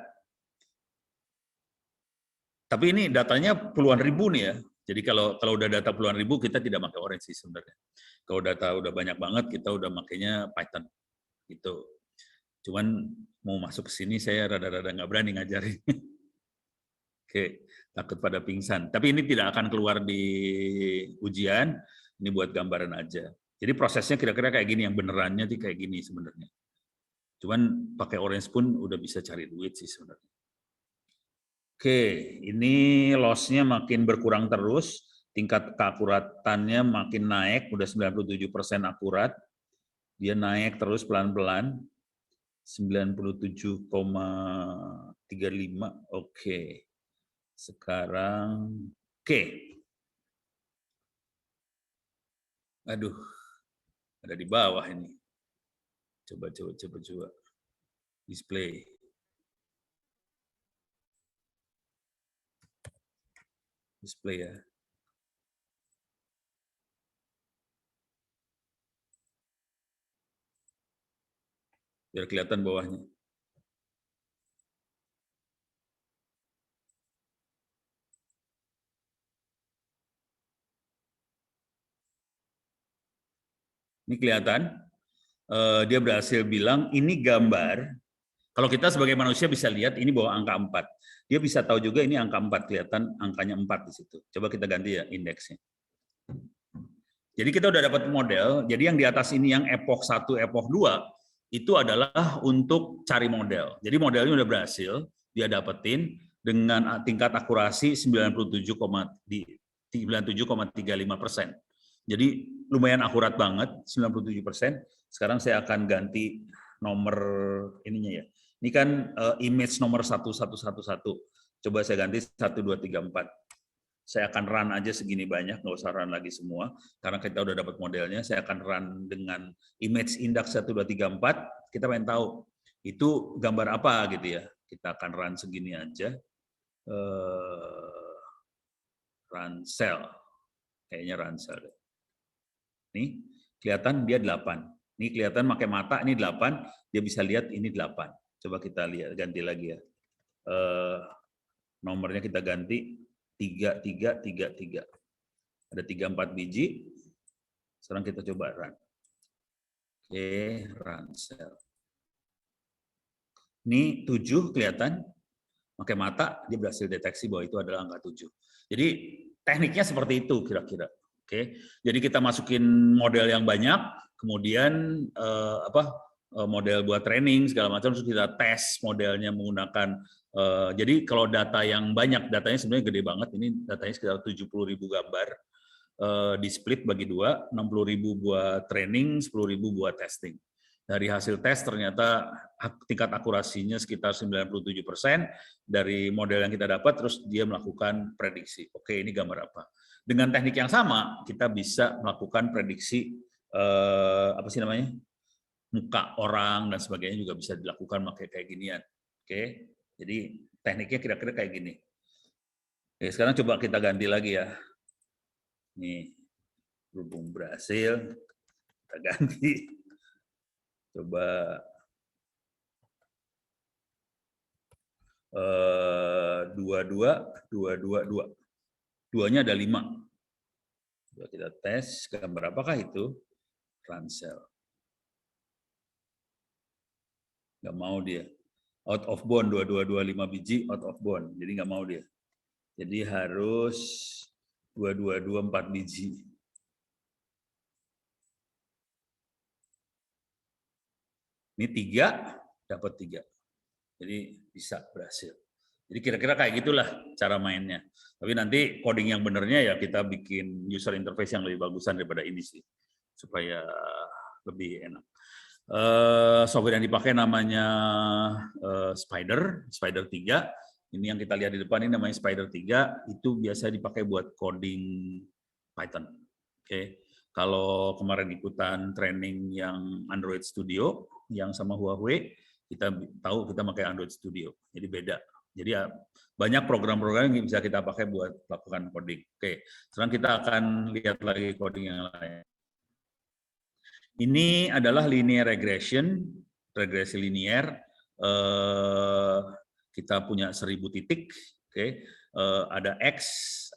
Tapi ini datanya puluhan ribu nih ya. Jadi kalau udah data puluhan ribu, kita tidak pakai Orange sih sebenarnya. Kalau data udah banyak banget, kita udah makainya Python. Gitu. Cuman mau masuk ke sini, saya rada-rada nggak berani ngajarin. Oke, takut pada pingsan. Tapi ini tidak akan keluar di ujian, ini buat gambaran aja. Jadi prosesnya kira-kira kayak gini, yang benerannya sih kayak gini sebenarnya. Cuman pakai Orange pun udah bisa cari duit sih sebenarnya. Oke, ini loss-nya makin berkurang terus, tingkat keakuratannya makin naik, udah 97% akurat. Dia naik terus pelan-pelan, 97,35, oke. Sekarang, oke. Aduh, ada di bawah ini. Coba. Display. Display ya. Biar kelihatan bawahnya. Ini kelihatan, dia berhasil bilang ini gambar. Kalau kita sebagai manusia bisa lihat ini bawa angka 4. Dia bisa tahu juga ini angka 4, kelihatan angkanya 4 di situ. Coba kita ganti ya indeksnya. Jadi kita udah dapat model, jadi yang di atas ini yang epoch 1, epoch 2, itu adalah untuk cari model. Jadi modelnya udah berhasil, dia dapetin dengan tingkat akurasi 97,35%. Jadi lumayan akurat banget, 97%. Sekarang saya akan ganti nomor ininya ya. Ini kan image nomor 1111. Coba saya ganti 1, 2, 3, 4. Saya akan run aja segini banyak, nggak usah run lagi semua, karena kita udah dapat modelnya. Saya akan run dengan image index 1, 2, 3, 4. Kita pengen tahu itu gambar apa gitu ya. Kita akan run segini aja. Run cell. Kayaknya run cell. Nih, kelihatan dia 8. Ini kelihatan pakai mata, ini 8. Dia bisa lihat ini 8. Coba kita lihat, ganti lagi ya. Nomornya kita ganti 3, 3, 3, 3. Ada 3, 4 biji. Sekarang kita coba run. Oke, run cell. Ini 7 kelihatan. Pakai mata, dia berhasil deteksi bahwa itu adalah angka 7. Jadi tekniknya seperti itu kira-kira. Oke, jadi kita masukin model yang banyak, kemudian model buat training segala macam, terus kita tes modelnya menggunakan. Jadi kalau data yang banyak, datanya sebenarnya gede banget. Ini datanya sekitar 70.000 gambar, di split bagi 2, 60.000 buat training, 10.000 buat testing. Dari hasil tes ternyata tingkat akurasinya sekitar 97% dari model yang kita dapat, terus dia melakukan prediksi. Oke, ini gambar apa? Dengan teknik yang sama, kita bisa melakukan prediksi muka orang dan sebagainya juga bisa dilakukan pakai kayak ginian. Oke, jadi tekniknya kira-kira kayak gini. Oke, sekarang coba kita ganti lagi ya. Nih, berhubung berhasil, kita ganti. Coba 22, 2. 2-nya ada 5. Coba kita tes gambar apakah itu? Run cell. Nggak mau dia. Out of bound, 2225 biji out of bound. Jadi nggak mau dia. Jadi harus 2224 biji. Ini 3, dapat 3. Jadi bisa berhasil. Jadi kira-kira kayak gitulah cara mainnya. Tapi nanti coding yang benernya ya kita bikin user interface yang lebih bagusan daripada ini sih. Supaya lebih enak. Software yang dipakai namanya Spider 3. Ini yang kita lihat di depan ini namanya Spider 3. Itu biasa dipakai buat coding Python. Oke. Kalau kemarin ikutan training yang Android Studio, yang sama Huawei, kita tahu kita pakai Android Studio. Jadi beda. Jadi ya, banyak program-program yang bisa kita pakai buat melakukan coding. Oke. Sekarang kita akan lihat lagi coding yang lain. Ini adalah linear regression, regresi linear. Kita punya 1000 titik, oke. Ada X,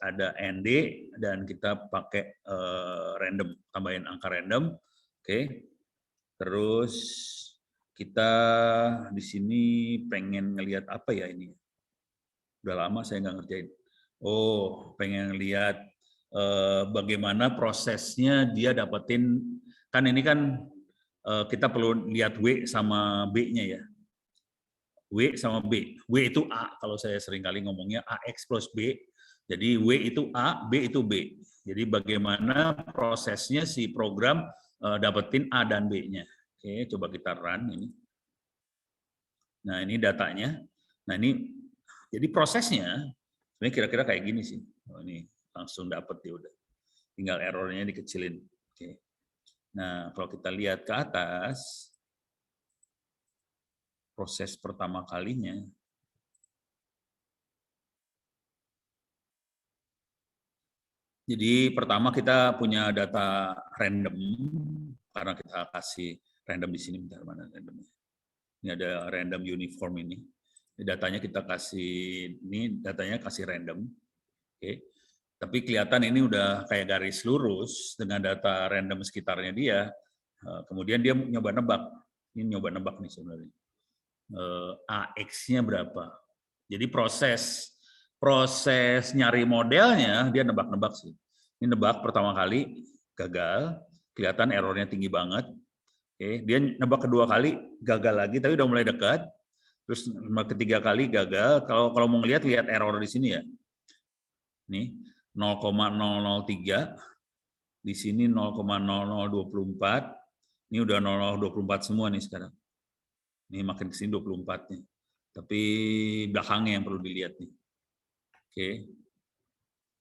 ada ND, dan kita pakai random, tambahin angka random, oke. Terus kita di sini pengen ngelihat apa ya ini? Udah lama saya nggak ngerjain. Oh, pengen lihat bagaimana prosesnya dia dapetin. Kan ini kan kita perlu lihat W sama B-nya ya. W sama B. W itu A, kalau saya sering kali ngomongnya AX plus B. Jadi W itu A, B itu B. Jadi bagaimana prosesnya si program dapetin A dan B-nya. Oke, coba kita run ini. Nah, ini datanya. Nah, ini jadi prosesnya sebenarnya kira-kira kayak gini sih. Oh, ini langsung dapet ya udah. Tinggal errornya dikecilin. Oke. Nah, kalau kita lihat ke atas, proses pertama kalinya, jadi pertama kita punya data random, karena kita kasih random di sini, bentar mana randomnya. Ini ada random uniform ini. Datanya kita kasih, ini datanya kasih random. Oke. Tapi kelihatan ini udah kayak garis lurus dengan data random sekitarnya dia. Kemudian dia nyoba nebak. Ini nyoba nebak nih sebenarnya. AX-nya berapa. Jadi proses nyari modelnya dia nebak-nebak sih. Ini nebak pertama kali gagal, kelihatan errornya tinggi banget. Oke, dia nebak kedua kali gagal lagi, tapi udah mulai dekat. Terus ketiga kali gagal. Kalau mau lihat error di sini ya. Nih 0,003, di sini 0,0024. Ini udah 0024 semua nih sekarang. Ini makin ke sini 24 nih. Tapi belakangnya yang perlu dilihat nih. Oke.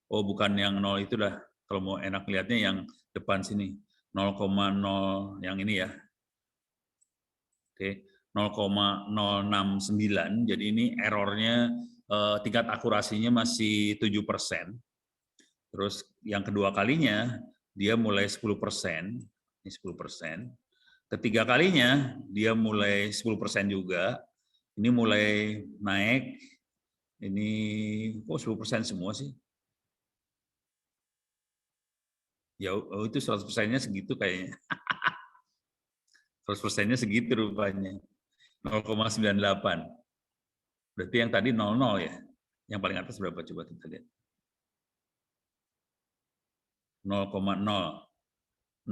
Oh, bukan yang 0 itu dah. Kalau mau enak lihatnya yang depan sini. 0,0 yang ini ya. Oke, 0,069. Jadi ini errornya tingkat akurasinya masih 7%. Terus yang kedua kalinya dia mulai 10%. Ini 10%. Ketiga kalinya dia mulai 10% juga. Ini mulai naik. Ini kok 10% semua sih? Ya, oh itu 100%-nya segitu kayaknya. 100%-nya segitu rupanya. 0,98. Berarti yang tadi 00 ya. Yang paling atas berapa coba kita lihat. 0,06.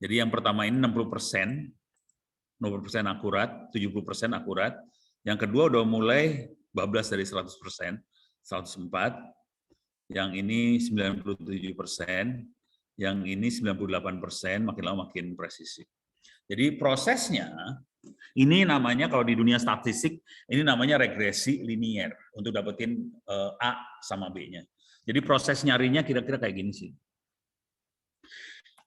Jadi yang pertama ini 60%, 60% akurat, 70% akurat. Yang kedua udah mulai bablas dari 100%, 104. Yang ini 97%, yang ini 98%, makin lama makin presisi. Jadi prosesnya, ini namanya kalau di dunia statistik, ini namanya regresi linier untuk dapetin A sama B-nya. Jadi proses nyarinya kira-kira kayak gini sih.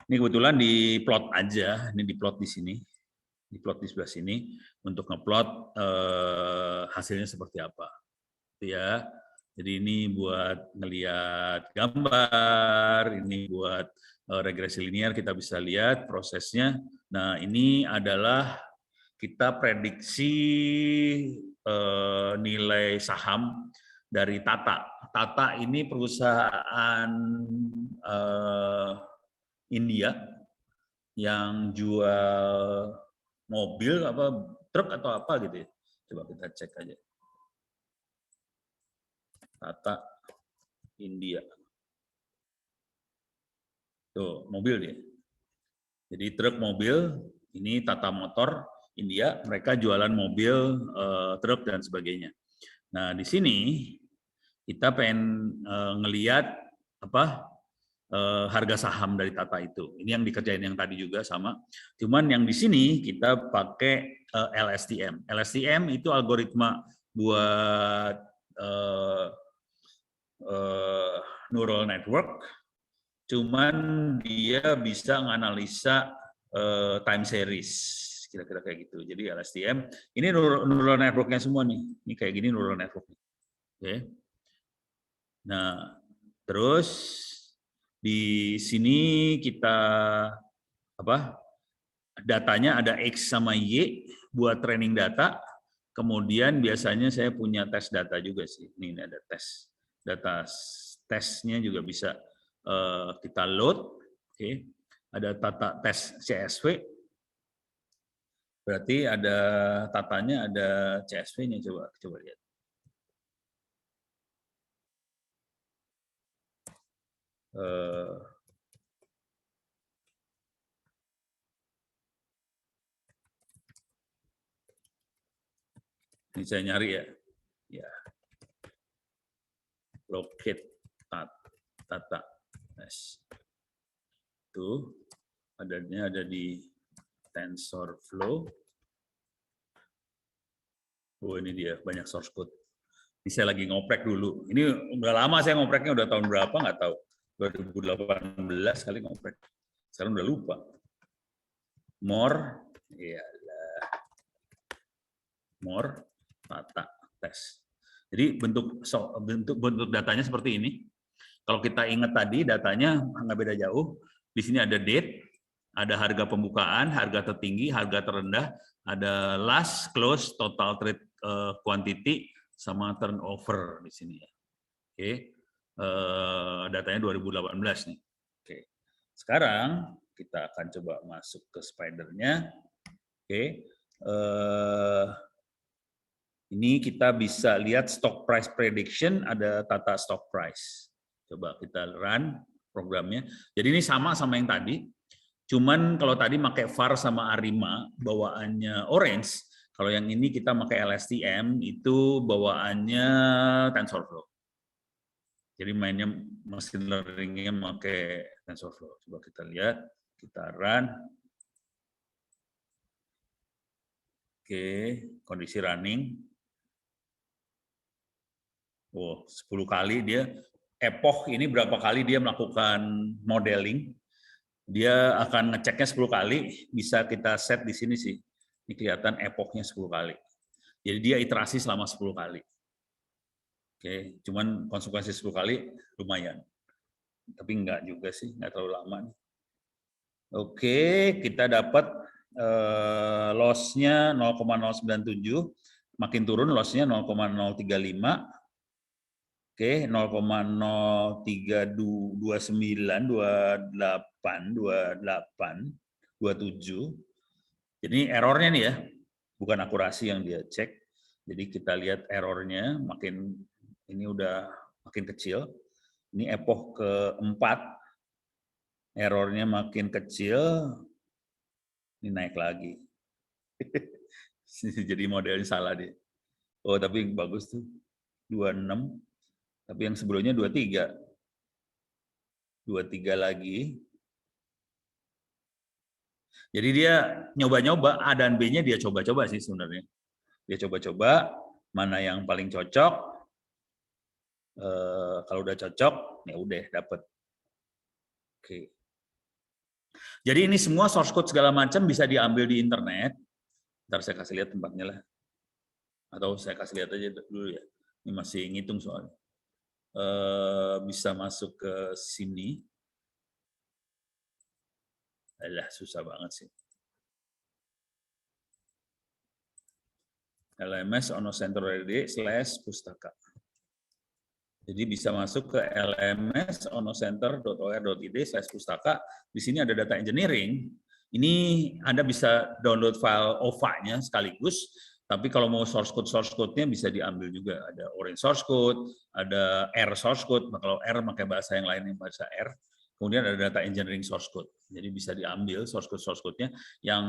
Ini kebetulan di plot aja, ini di plot di sini, di plot di sebelah sini untuk ngeplot hasilnya seperti apa. Ya, jadi ini buat ngelihat gambar, ini buat regresi linear kita bisa lihat prosesnya. Nah, ini adalah kita prediksi nilai saham dari Tata. Tata ini perusahaan India yang jual mobil apa truk atau apa gitu ya. Coba kita cek aja. Tata India. Tuh, mobil dia. Jadi truk mobil, ini Tata Motor India, mereka jualan mobil, truk dan sebagainya. Nah, di sini kita pengen ngelihat apa harga saham dari Tata itu. Ini yang dikerjain yang tadi juga sama. Cuman yang di sini kita pakai LSTM. LSTM itu algoritma buat neural network. Cuman dia bisa menganalisa time series, kira-kira kayak gitu. Jadi LSTM, ini neural network-nya semua nih. Ini kayak gini neural network. Oke. Nah, terus di sini kita apa? Datanya ada X sama Y buat training data. Kemudian biasanya saya punya tes data juga sih. Ini ada tes data, tesnya juga bisa kita load. Oke. Ada tata tes CSV. Berarti ada tatanya, ada CSV-nya, coba lihat. Ini saya nyari ya. Ya. Locate Tata tes. Itu adanya ada di TensorFlow. Oh, ini dia banyak source code. Ini saya lagi ngoprek dulu. Ini udah lama saya ngopreknya, udah tahun berapa nggak tahu. 2018 kali ngoprek. Sekarang udah lupa. More, iyalah. More Tata tes. Jadi bentuk datanya seperti ini. Kalau kita ingat tadi datanya nggak beda jauh. Di sini ada date, ada harga pembukaan, harga tertinggi, harga terendah, ada last, close, total trade quantity, sama turnover di sini ya. Oke, datanya 2018 nih. Oke, sekarang kita akan coba masuk ke spidernya. Oke, ini kita bisa lihat stock price prediction, ada Tata stock price. Coba kita run programnya. Jadi ini sama yang tadi. Cuman kalau tadi pakai VAR sama Arima, bawaannya orange. Kalau yang ini kita pakai LSTM, itu bawaannya TensorFlow. Jadi mainnya machine learning-nya pakai TensorFlow. Coba kita lihat, kita run. Oke, kondisi running. Oh, 10 kali dia epoch ini berapa kali dia melakukan modeling. Dia akan ngeceknya 10 kali, bisa kita set di sini sih. Ini kelihatan epochnya 10 kali. Jadi dia iterasi selama 10 kali. Oke, cuman konsekuensi 10 kali lumayan. Tapi enggak juga sih, enggak terlalu lama nih. Oke, kita dapat loss-nya 0,097, makin turun loss-nya 0,035. Oke, 0,03229, 28, 28, 27. Jadi errornya nih ya, bukan akurasi yang dia cek. Jadi kita lihat errornya, makin ini udah makin kecil. Ini epoch keempat, errornya makin kecil, ini naik lagi. Jadi modelnya salah dia. Oh tapi bagus tuh, 26. Tapi yang sebelumnya 23. 23 lagi. Jadi dia nyoba-nyoba, A dan B-nya dia coba-coba sih sebenarnya. Dia coba-coba, mana yang paling cocok. Kalau udah cocok, ya udah dapet. Oke. Jadi ini semua source code segala macam bisa diambil di internet. Ntar saya kasih lihat tempatnya lah. Atau saya kasih lihat aja dulu ya. Ini masih ngitung soalnya. Bisa masuk ke sini. Alah, susah banget sih. LMS ono center.id/pustaka. Jadi bisa masuk ke lms onocenter.or.id/pustaka. Di sini ada data engineering. Ini Anda bisa download file OVA-nya sekaligus. Tapi kalau mau source code-nya bisa diambil juga. Ada Orange source code, ada R source code. Kalau R pakai bahasa yang lain yang bahasa R. Kemudian ada data engineering source code. Jadi bisa diambil source code-nya. Yang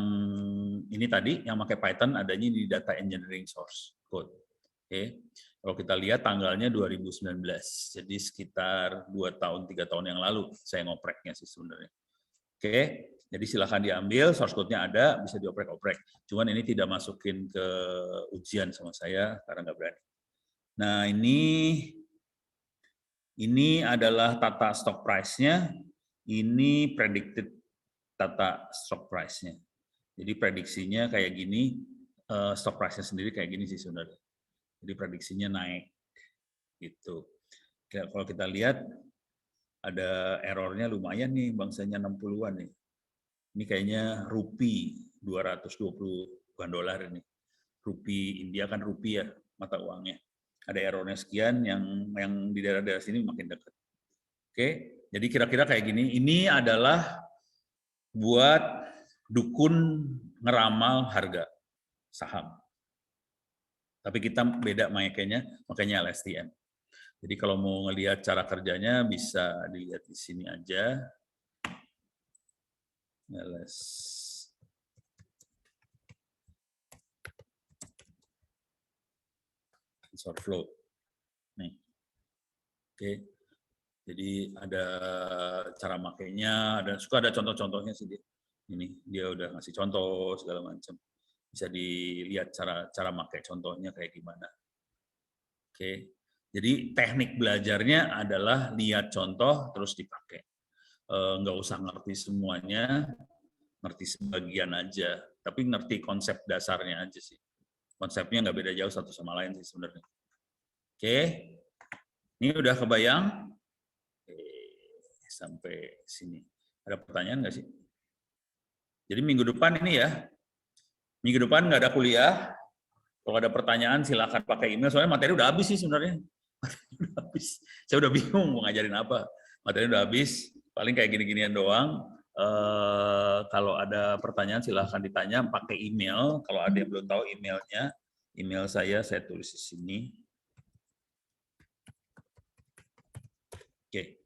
ini tadi, yang pakai Python adanya di data engineering source code. Oke. Kalau kita lihat tanggalnya 2019. Jadi sekitar 2 tahun, 3 tahun yang lalu saya ngopreknya sih sebenarnya. Oke. Jadi silakan diambil, source code-nya ada, bisa dioprek-oprek. Cuman ini tidak masukin ke ujian sama saya, karena nggak berani. Nah, ini adalah tata stock price-nya, ini predicted tata stock price-nya. Jadi prediksinya kayak gini, stock price-nya sendiri kayak gini sih sebenarnya. Jadi prediksinya naik. Gitu. Kalau kita lihat, ada errornya lumayan nih, bangsanya 60-an nih. Ini kayaknya rupi 220 bukan dolar ini. Rupi India kan rupiah mata uangnya. Ada errornya sekian, yang di daerah-daerah sini makin dekat. Oke, jadi kira-kira kayak gini. Ini adalah buat dukun ngeramal harga saham. Tapi kita beda makanya LSTM. Jadi kalau mau ngelihat cara kerjanya bisa dilihat di sini aja. Tensor flow. Nih. Oke. Jadi ada cara makainya, dan suka ada contoh-contohnya sih dia. Ini dia udah ngasih contoh segala macam. Bisa dilihat cara pakai contohnya kayak gimana. Oke. Jadi teknik belajarnya adalah lihat contoh terus dipakai. Nggak usah ngerti semuanya, ngerti sebagian aja, tapi ngerti konsep dasarnya aja sih. Konsepnya nggak beda jauh satu sama lain sih sebenarnya. Oke, ini udah kebayang? Sampai sini. Ada pertanyaan nggak sih? Jadi minggu depan ini ya, minggu depan nggak ada kuliah. Kalau ada pertanyaan silakan pakai email, soalnya materi udah habis sih sebenarnya. Udah habis. Saya udah bingung mau ngajarin apa. Materi udah habis, paling kayak gini-ginian doang. Kalau ada pertanyaan silahkan ditanya pakai email. Kalau ada yang belum tahu emailnya, email saya tulis di sini. Oke.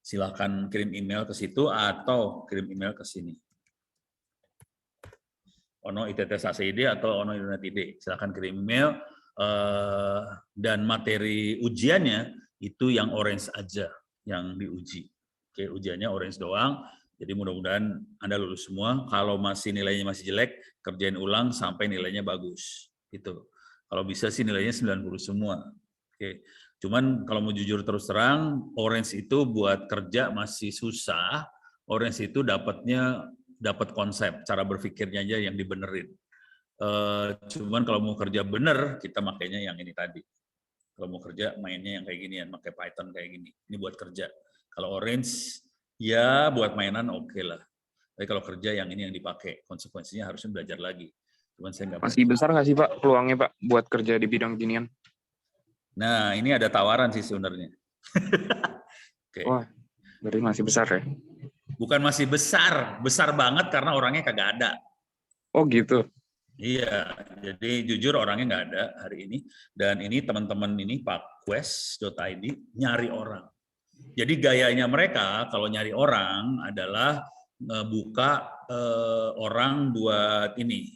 Silahkan kirim email ke situ atau kirim email ke sini. Ono ITTS-ACID atau Ono Internet-ID. Silahkan kirim email. Dan materi ujiannya itu yang orange aja yang diuji. Oke, ujiannya orange doang. Jadi mudah-mudahan Anda lulus semua. Kalau masih nilainya masih jelek, kerjain ulang sampai nilainya bagus. Gitu. Kalau bisa sih nilainya 90 semua. Oke. Cuman kalau mau jujur terus terang, Orange itu buat kerja masih susah. Orange itu dapat konsep, cara berpikirnya aja yang dibenerin. Cuman kalau mau kerja bener, kita makainya yang ini tadi. Kalau mau kerja mainnya yang kayak gini, pakai Python kayak gini. Ini buat kerja. Kalau Orange ya buat mainan oke lah. Tapi kalau kerja yang ini yang dipakai, konsekuensinya harusnya belajar lagi. Cuman saya nggak Masih berani. besar nggak sih Pak peluangnya Pak buat kerja di bidang ginian? Nah, ini ada tawaran sih sebenarnya. Oke. Wah, berarti masih besar ya? Bukan masih besar, besar banget karena orangnya kagak ada. Oh gitu. Iya, jadi jujur orangnya nggak ada hari ini. Dan ini teman-teman ini pakquest.id nyari orang. Jadi gayanya mereka kalau nyari orang adalah buka orang buat ini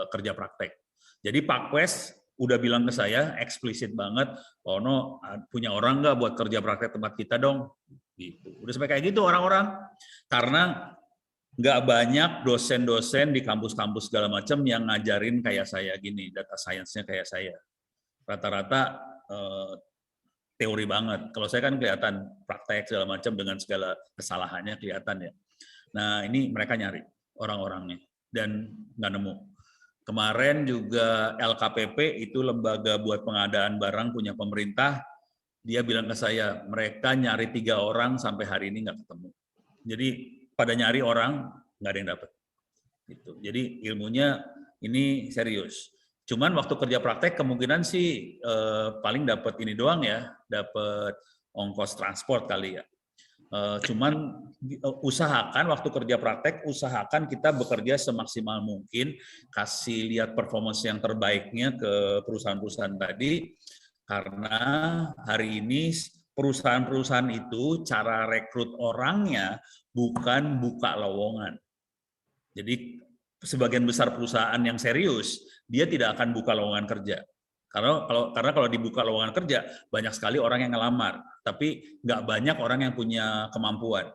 kerja praktek. Jadi PakQuest udah bilang ke saya eksplisit banget, Ono punya orang nggak buat kerja praktek tempat kita dong? Gitu. Udah sampai kayak gitu orang-orang. Karena nggak banyak dosen-dosen di kampus-kampus segala macam yang ngajarin kayak saya gini, data science-nya kayak saya. Rata-rata teori banget. Kalau saya kan kelihatan praktek segala macam dengan segala kesalahannya kelihatan ya. Nah ini mereka nyari orang-orangnya dan nggak nemu. Kemarin juga LKPP itu lembaga buat pengadaan barang punya pemerintah. Dia bilang ke saya mereka nyari 3 orang sampai hari ini nggak ketemu. Jadi pada nyari orang nggak ada yang dapat. Gitu. Jadi ilmunya ini serius. Cuman waktu kerja praktek kemungkinan sih paling dapat ini doang ya, dapat ongkos transport kali ya. Cuman usahakan waktu kerja praktek, usahakan kita bekerja semaksimal mungkin, kasih lihat performance yang terbaiknya ke perusahaan-perusahaan tadi, karena hari ini perusahaan-perusahaan itu cara rekrut orangnya bukan buka lowongan. Jadi sebagian besar perusahaan yang serius, dia tidak akan buka lowongan kerja. Karena kalau dibuka lowongan kerja, banyak sekali orang yang ngelamar, tapi nggak banyak orang yang punya kemampuan.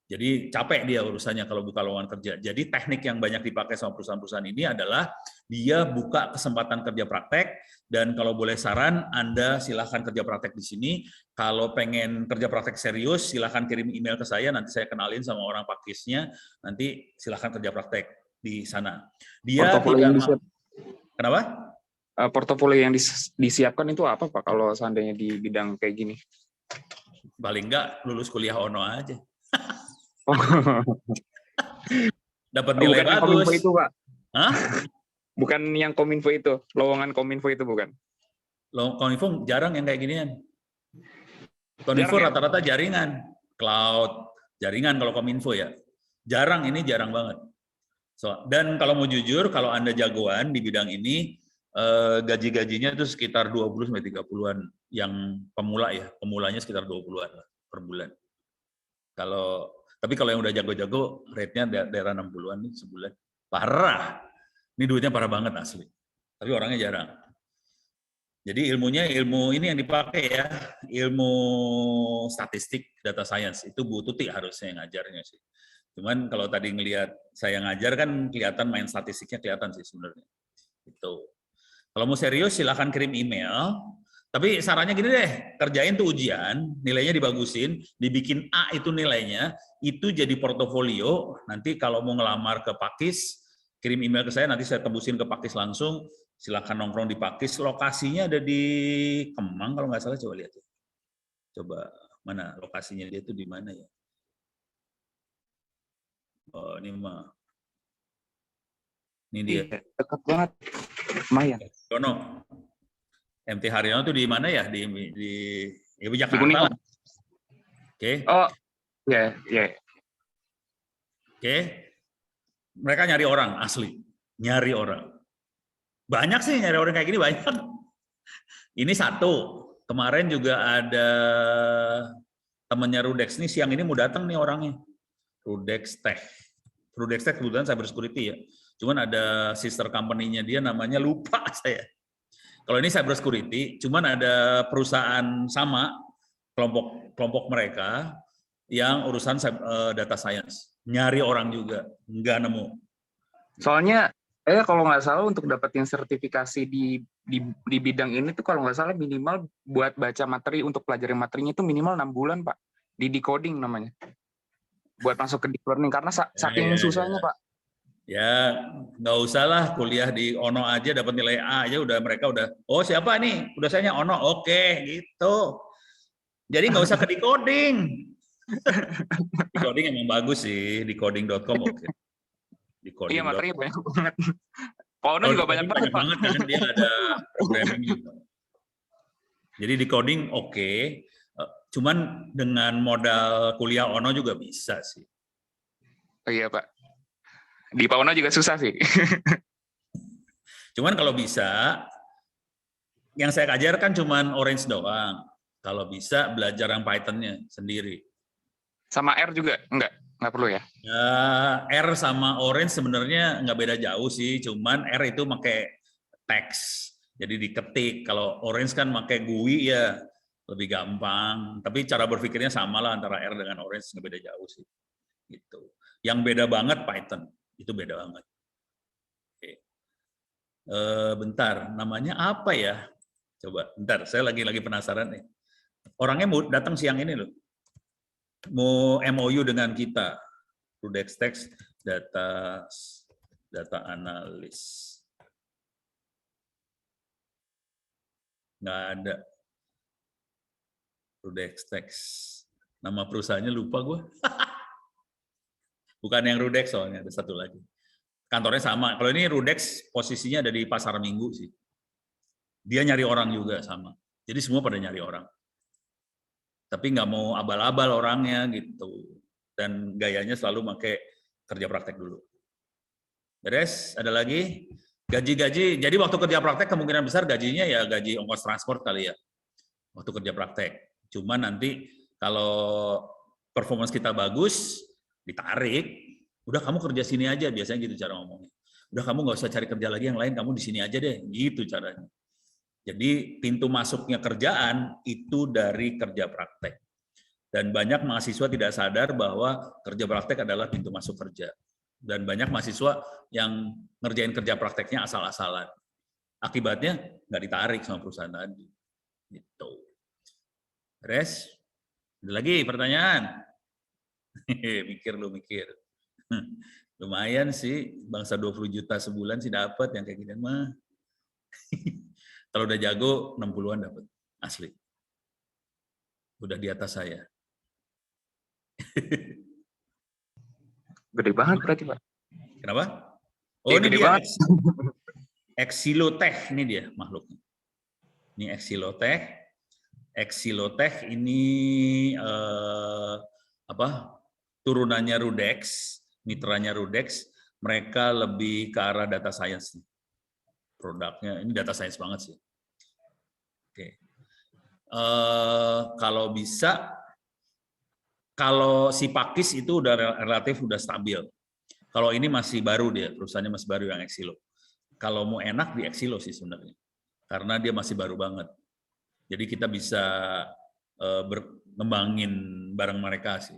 Jadi capek dia urusannya kalau buka lowongan kerja. Jadi teknik yang banyak dipakai sama perusahaan-perusahaan ini adalah dia buka kesempatan kerja praktek, dan kalau boleh saran, Anda silahkan kerja praktek di sini. Kalau pengen kerja praktek serius, silahkan kirim email ke saya, nanti saya kenalin sama orang pakisnya, nanti silahkan kerja praktek di sana. Dia Portofolio yang tidak... Kenapa? Portofolio yang disiapkan itu apa Pak kalau seandainya di bidang kayak gini? Paling enggak lulus kuliah ONO aja. Dapat nilai bukan bagus. Kominfo itu Pak. Hah? Bukan yang Kominfo itu, lowongan Kominfo itu bukan? Kominfo jarang yang kayak ginian. Kominfo rata-rata jaringan, cloud, jaringan kalau Kominfo ya. Jarang, ini jarang banget. Dan kalau mau jujur, kalau Anda jagoan di bidang ini, gaji-gajinya itu sekitar 20-30-an yang pemula ya, pemulanya sekitar 20-an lah per bulan. Tapi kalau yang udah jago-jago, rate-nya daerah 60-an nih sebulan. Parah. Ini duitnya parah banget asli. Tapi orangnya jarang. Jadi ilmu ini yang dipakai ya, ilmu statistik, data science. Itu Bu Tuti harusnya yang ngajarnya sih. Cuman kalau tadi ngelihat saya ngajar kan kelihatan main statistiknya kelihatan sih sebenarnya. Itu. Kalau mau serius silahkan kirim email. Tapi sarannya gini deh, kerjain tuh ujian, nilainya dibagusin, dibikin A itu nilainya, itu jadi portofolio. Nanti kalau mau ngelamar ke Pakis, kirim email ke saya, nanti saya tembusin ke Pakis langsung. Silahkan nongkrong di Pakis. Lokasinya ada di Kemang kalau nggak salah, coba lihat ya. Coba mana lokasinya dia tuh di mana ya? Oh, ini mah. Ini dia. Dekat banget. Lumayan. Dono. MT Haryono itu di mana ya? Di Jakarta. Di lah. Oke. Oh, ya, ya. Oke. Mereka nyari orang asli. Nyari orang. Banyak sih nyari orang kayak gini, banyak. Ini satu. Kemarin juga ada temannya Rudex nih, siang ini mau datang nih orangnya. Rudex Tech. Rudex Tech kebetulan cyber security ya. Cuman ada sister company-nya dia namanya lupa saya. Kalau ini cyber security, cuman ada perusahaan sama kelompok mereka yang urusan data science. Nyari orang juga, nggak nemu. Soalnya kalau nggak salah untuk dapetin sertifikasi di bidang ini tuh kalau nggak salah minimal buat baca materi untuk pelajari materinya itu minimal 6 bulan, Pak. Di decoding namanya. Buat masuk ke deep learning karena saking susahnya, Pak. Ya, nggak usah lah kuliah di Ono aja dapat nilai A aja mereka udah, oh siapa nih? Udah saya Ono, oke gitu. Jadi nggak usah ke decoding. Decoding emang bagus sih, decoding.com oke. Iya, materinya banyak banget. Pak Ono juga banyak banget, Pak. Kan dia ada programming juga. Jadi decoding oke. Cuman dengan modal kuliah Ono juga bisa sih. Oh, iya, Pak. Di Pak Ono juga susah sih. Cuman kalau bisa, yang saya ajarkan cuman Orange doang. Kalau bisa belajar yang Python-nya sendiri. Sama R juga? Nggak perlu ya? R sama Orange sebenarnya nggak beda jauh sih, cuman R itu pakai teks, jadi diketik. Kalau Orange kan pakai GUI ya lebih gampang. Tapi cara berpikirnya sama lah antara R dengan Orange, nggak beda jauh sih. Gitu. Yang beda banget Python, itu beda banget. Oke. Bentar, namanya apa ya? Coba, bentar, saya lagi penasaran nih. Orangnya mau datang siang ini loh. Mau MOU dengan kita, RudexText data analis. Nggak ada. RudexText. Nama perusahaannya lupa gue. Bukan yang Rudex soalnya, ada satu lagi. Kantornya sama. Kalau ini Rudex posisinya ada di Pasar Minggu sih. Dia nyari orang juga sama. Jadi semua pada nyari orang. Tapi nggak mau abal-abal orangnya gitu. Dan gayanya selalu pakai kerja praktek dulu. Beres? Ada lagi? Gaji-gaji. Jadi waktu kerja praktek kemungkinan besar gajinya ya gaji ongkos transport kali ya. Waktu kerja praktek. Cuma nanti kalau performance kita bagus, ditarik. Udah kamu kerja sini aja, biasanya gitu cara ngomongnya. Udah kamu nggak usah cari kerja lagi yang lain, kamu di sini aja deh. Gitu caranya. Jadi pintu masuknya kerjaan itu dari kerja praktek. Dan banyak mahasiswa tidak sadar bahwa kerja praktek adalah pintu masuk kerja. Dan banyak mahasiswa yang ngerjain kerja prakteknya asal-asalan. Akibatnya nggak ditarik sama perusahaan tadi. Gitu. Beres? Ada lagi pertanyaan? Mikir. Lumayan sih, bangsa 20 juta sebulan sih dapat yang kayak gini mah. Kalau udah jago 60-an dapat, asli. Udah di atas saya. Gede banget berarti, Pak. Kenapa? Oh, ini gede dia. Banget. Exilotech ini dia makhluknya. Ini Exilotech. Exilotech ini turunannya Rudex, mitranya Rudex. Mereka lebih ke arah data science. Produknya ini data science banget sih. Oke. Kalau bisa, kalau si Pakis itu udah relatif udah stabil. Kalau ini masih baru dia, perusahaannya masih baru yang Exilo. Kalau mau enak di Exilo sih sebenarnya, karena dia masih baru banget. Jadi kita bisa ngembangin bareng mereka sih.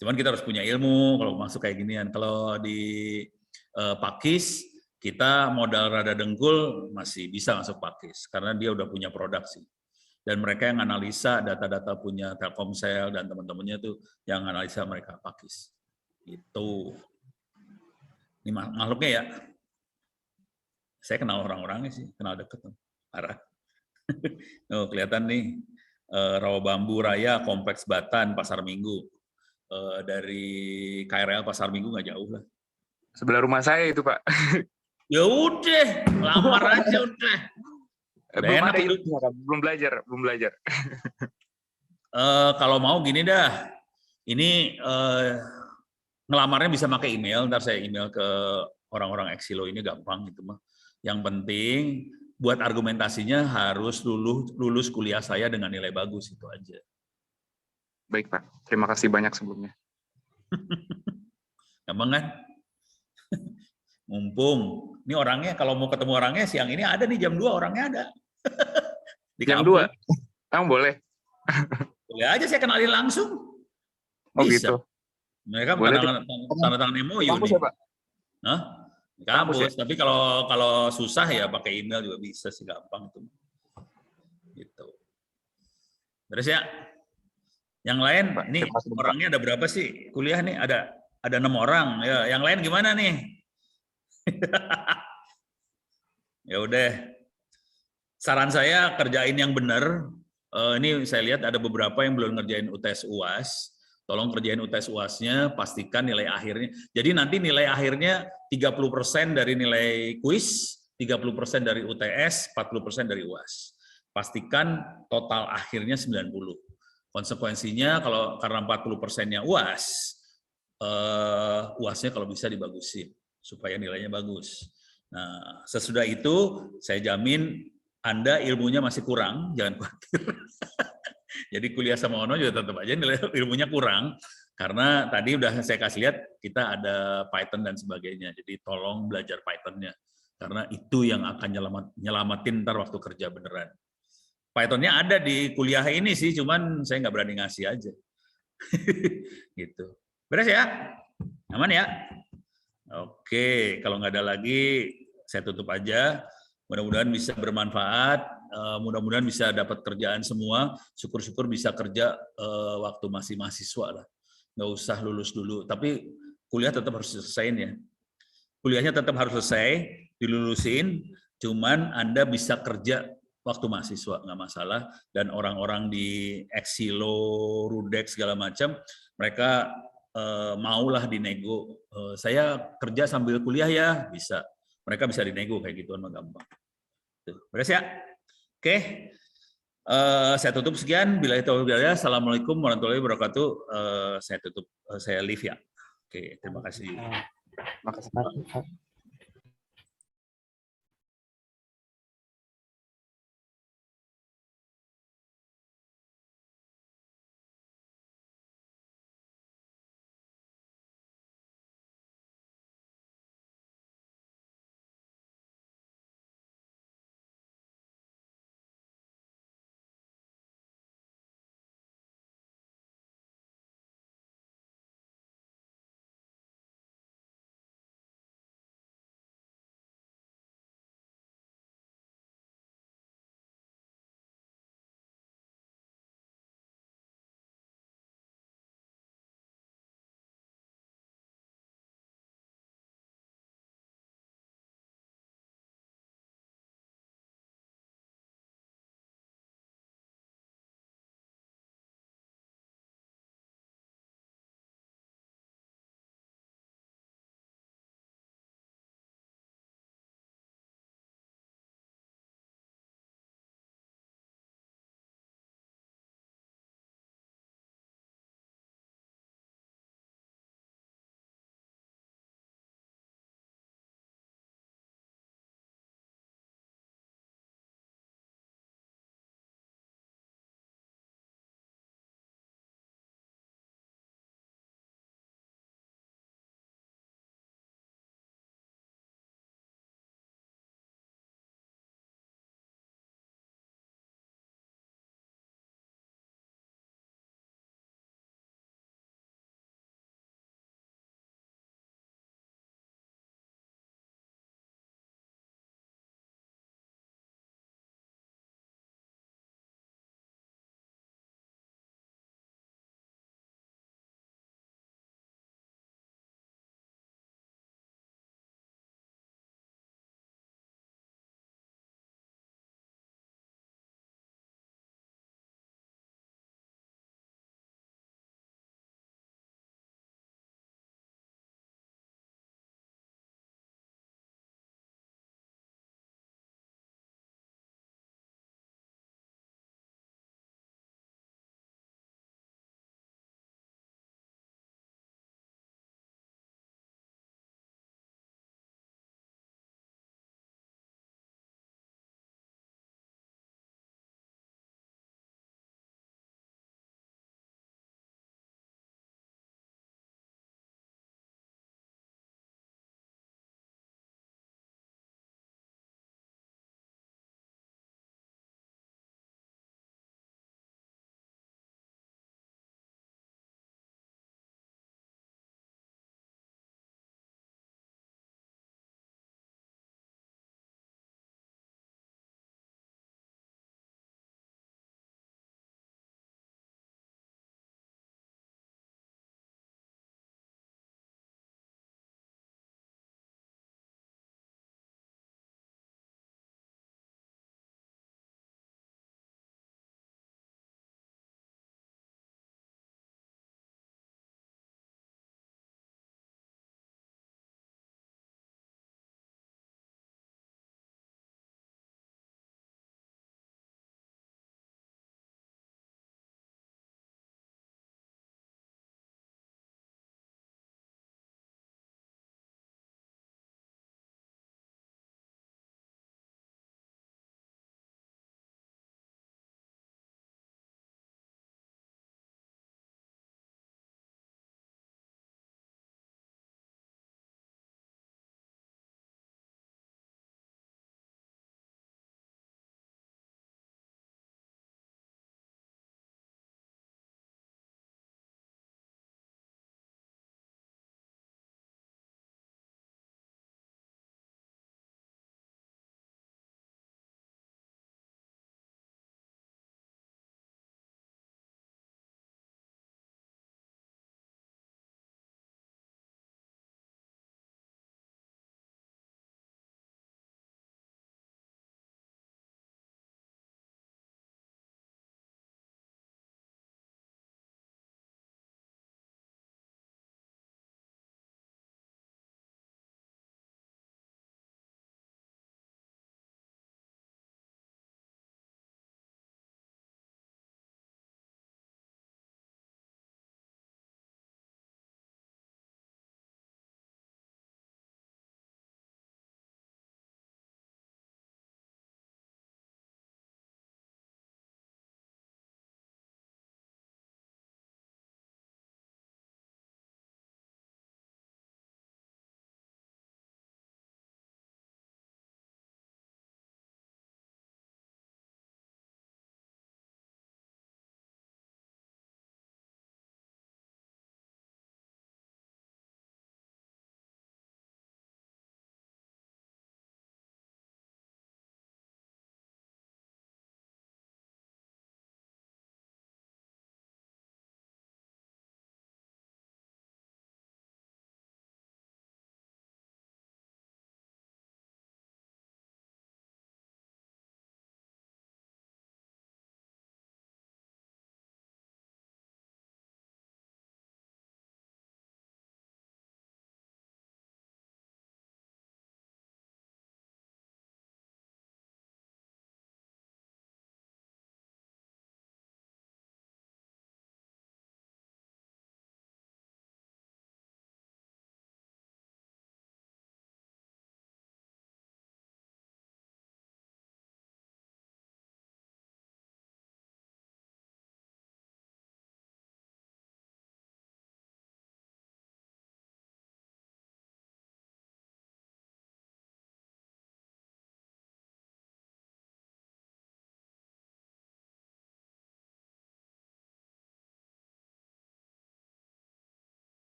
Cuman kita harus punya ilmu kalau masuk kayak ginian. Kalau di Pakis, kita modal rada dengkul masih bisa masuk Pakis, karena dia udah punya produk sih. Dan mereka yang analisa data-data punya Telkomsel dan teman-temannya tuh yang analisa mereka Pakis. Itu. Ini makhluknya ya. Saya kenal orang-orangnya sih, kenal deket. Parah. Oh, kelihatan nih, Rawa Bambu Raya, Kompleks Batan, Pasar Minggu. Dari KRL Pasar Minggu nggak jauh lah. Sebelah rumah saya itu, Pak. Ya udah, lamar aja udah. Belum ada itu, belum belajar. Kalau mau gini dah, ini ngelamarnya bisa pakai email, ntar saya email ke orang-orang Exilo ini gampang gitu mah. Yang penting buat argumentasinya harus lulus kuliah saya dengan nilai bagus, itu aja. Baik, Pak. Terima kasih banyak sebelumnya. Gampang kan? Mumpung. Ini orangnya, kalau mau ketemu orangnya siang ini ada nih, jam 2 orangnya ada. Di jam kampung. 2? Kamu boleh? Boleh aja saya kenalin langsung. Oh bisa. Gitu. Mereka tanda tangan MOU nih. Kampus ya, Pak? Hah? Kampus ya? Tapi kalau susah ya pakai email juga bisa sih, gampang tuh. Gitu. Beres ya? Yang lain, Pak, nih terima kasih, Pak. orangnya ada berapa sih kuliah nih? Ada 6 orang. Ya, yang lain gimana nih? Ya udah. Saran saya kerjain yang benar. Ini saya lihat ada beberapa yang belum ngerjain UTS UAS. Tolong kerjain UTS UAS-nya, pastikan nilai akhirnya. Jadi nanti nilai akhirnya 30% dari nilai kuis, 30% dari UTS, 40% dari UAS. Pastikan total akhirnya 90. Konsekuensinya kalau karena 40%-nya UAS, UAS-nya kalau bisa dibagusin supaya nilainya bagus. Nah, sesudah itu saya jamin Anda ilmunya masih kurang, jangan khawatir. Jadi kuliah sama Ono juga tetap aja nilai ilmunya kurang, karena tadi udah saya kasih lihat kita ada Python dan sebagainya. Jadi tolong belajar Python-nya, karena itu yang akan nyelamatin ntar waktu kerja beneran. Python-nya ada di kuliah ini sih, cuman saya nggak berani ngasih aja. Gitu. Beres ya? Aman ya? Oke, kalau nggak ada lagi, saya tutup aja. Mudah-mudahan bisa bermanfaat, mudah-mudahan bisa dapat kerjaan semua. Syukur-syukur bisa kerja waktu masih mahasiswa lah. Nggak usah lulus dulu, tapi kuliah tetap harus selesaiin ya. Kuliahnya tetap harus selesai, dilulusin, cuman Anda bisa kerja waktu mahasiswa, nggak masalah. Dan orang-orang di Exilo, Rudex, segala macam, mereka maulah dinego. Saya kerja sambil kuliah ya, bisa. Mereka bisa dinego kayak gituan mah gampang. Tuh, beres ya? Oke. Saya tutup sekian. Bila itu Assalamualaikum warahmatullahi wabarakatuh. Saya tutup, saya leave ya. Oke, terima kasih. Makasih, Pak.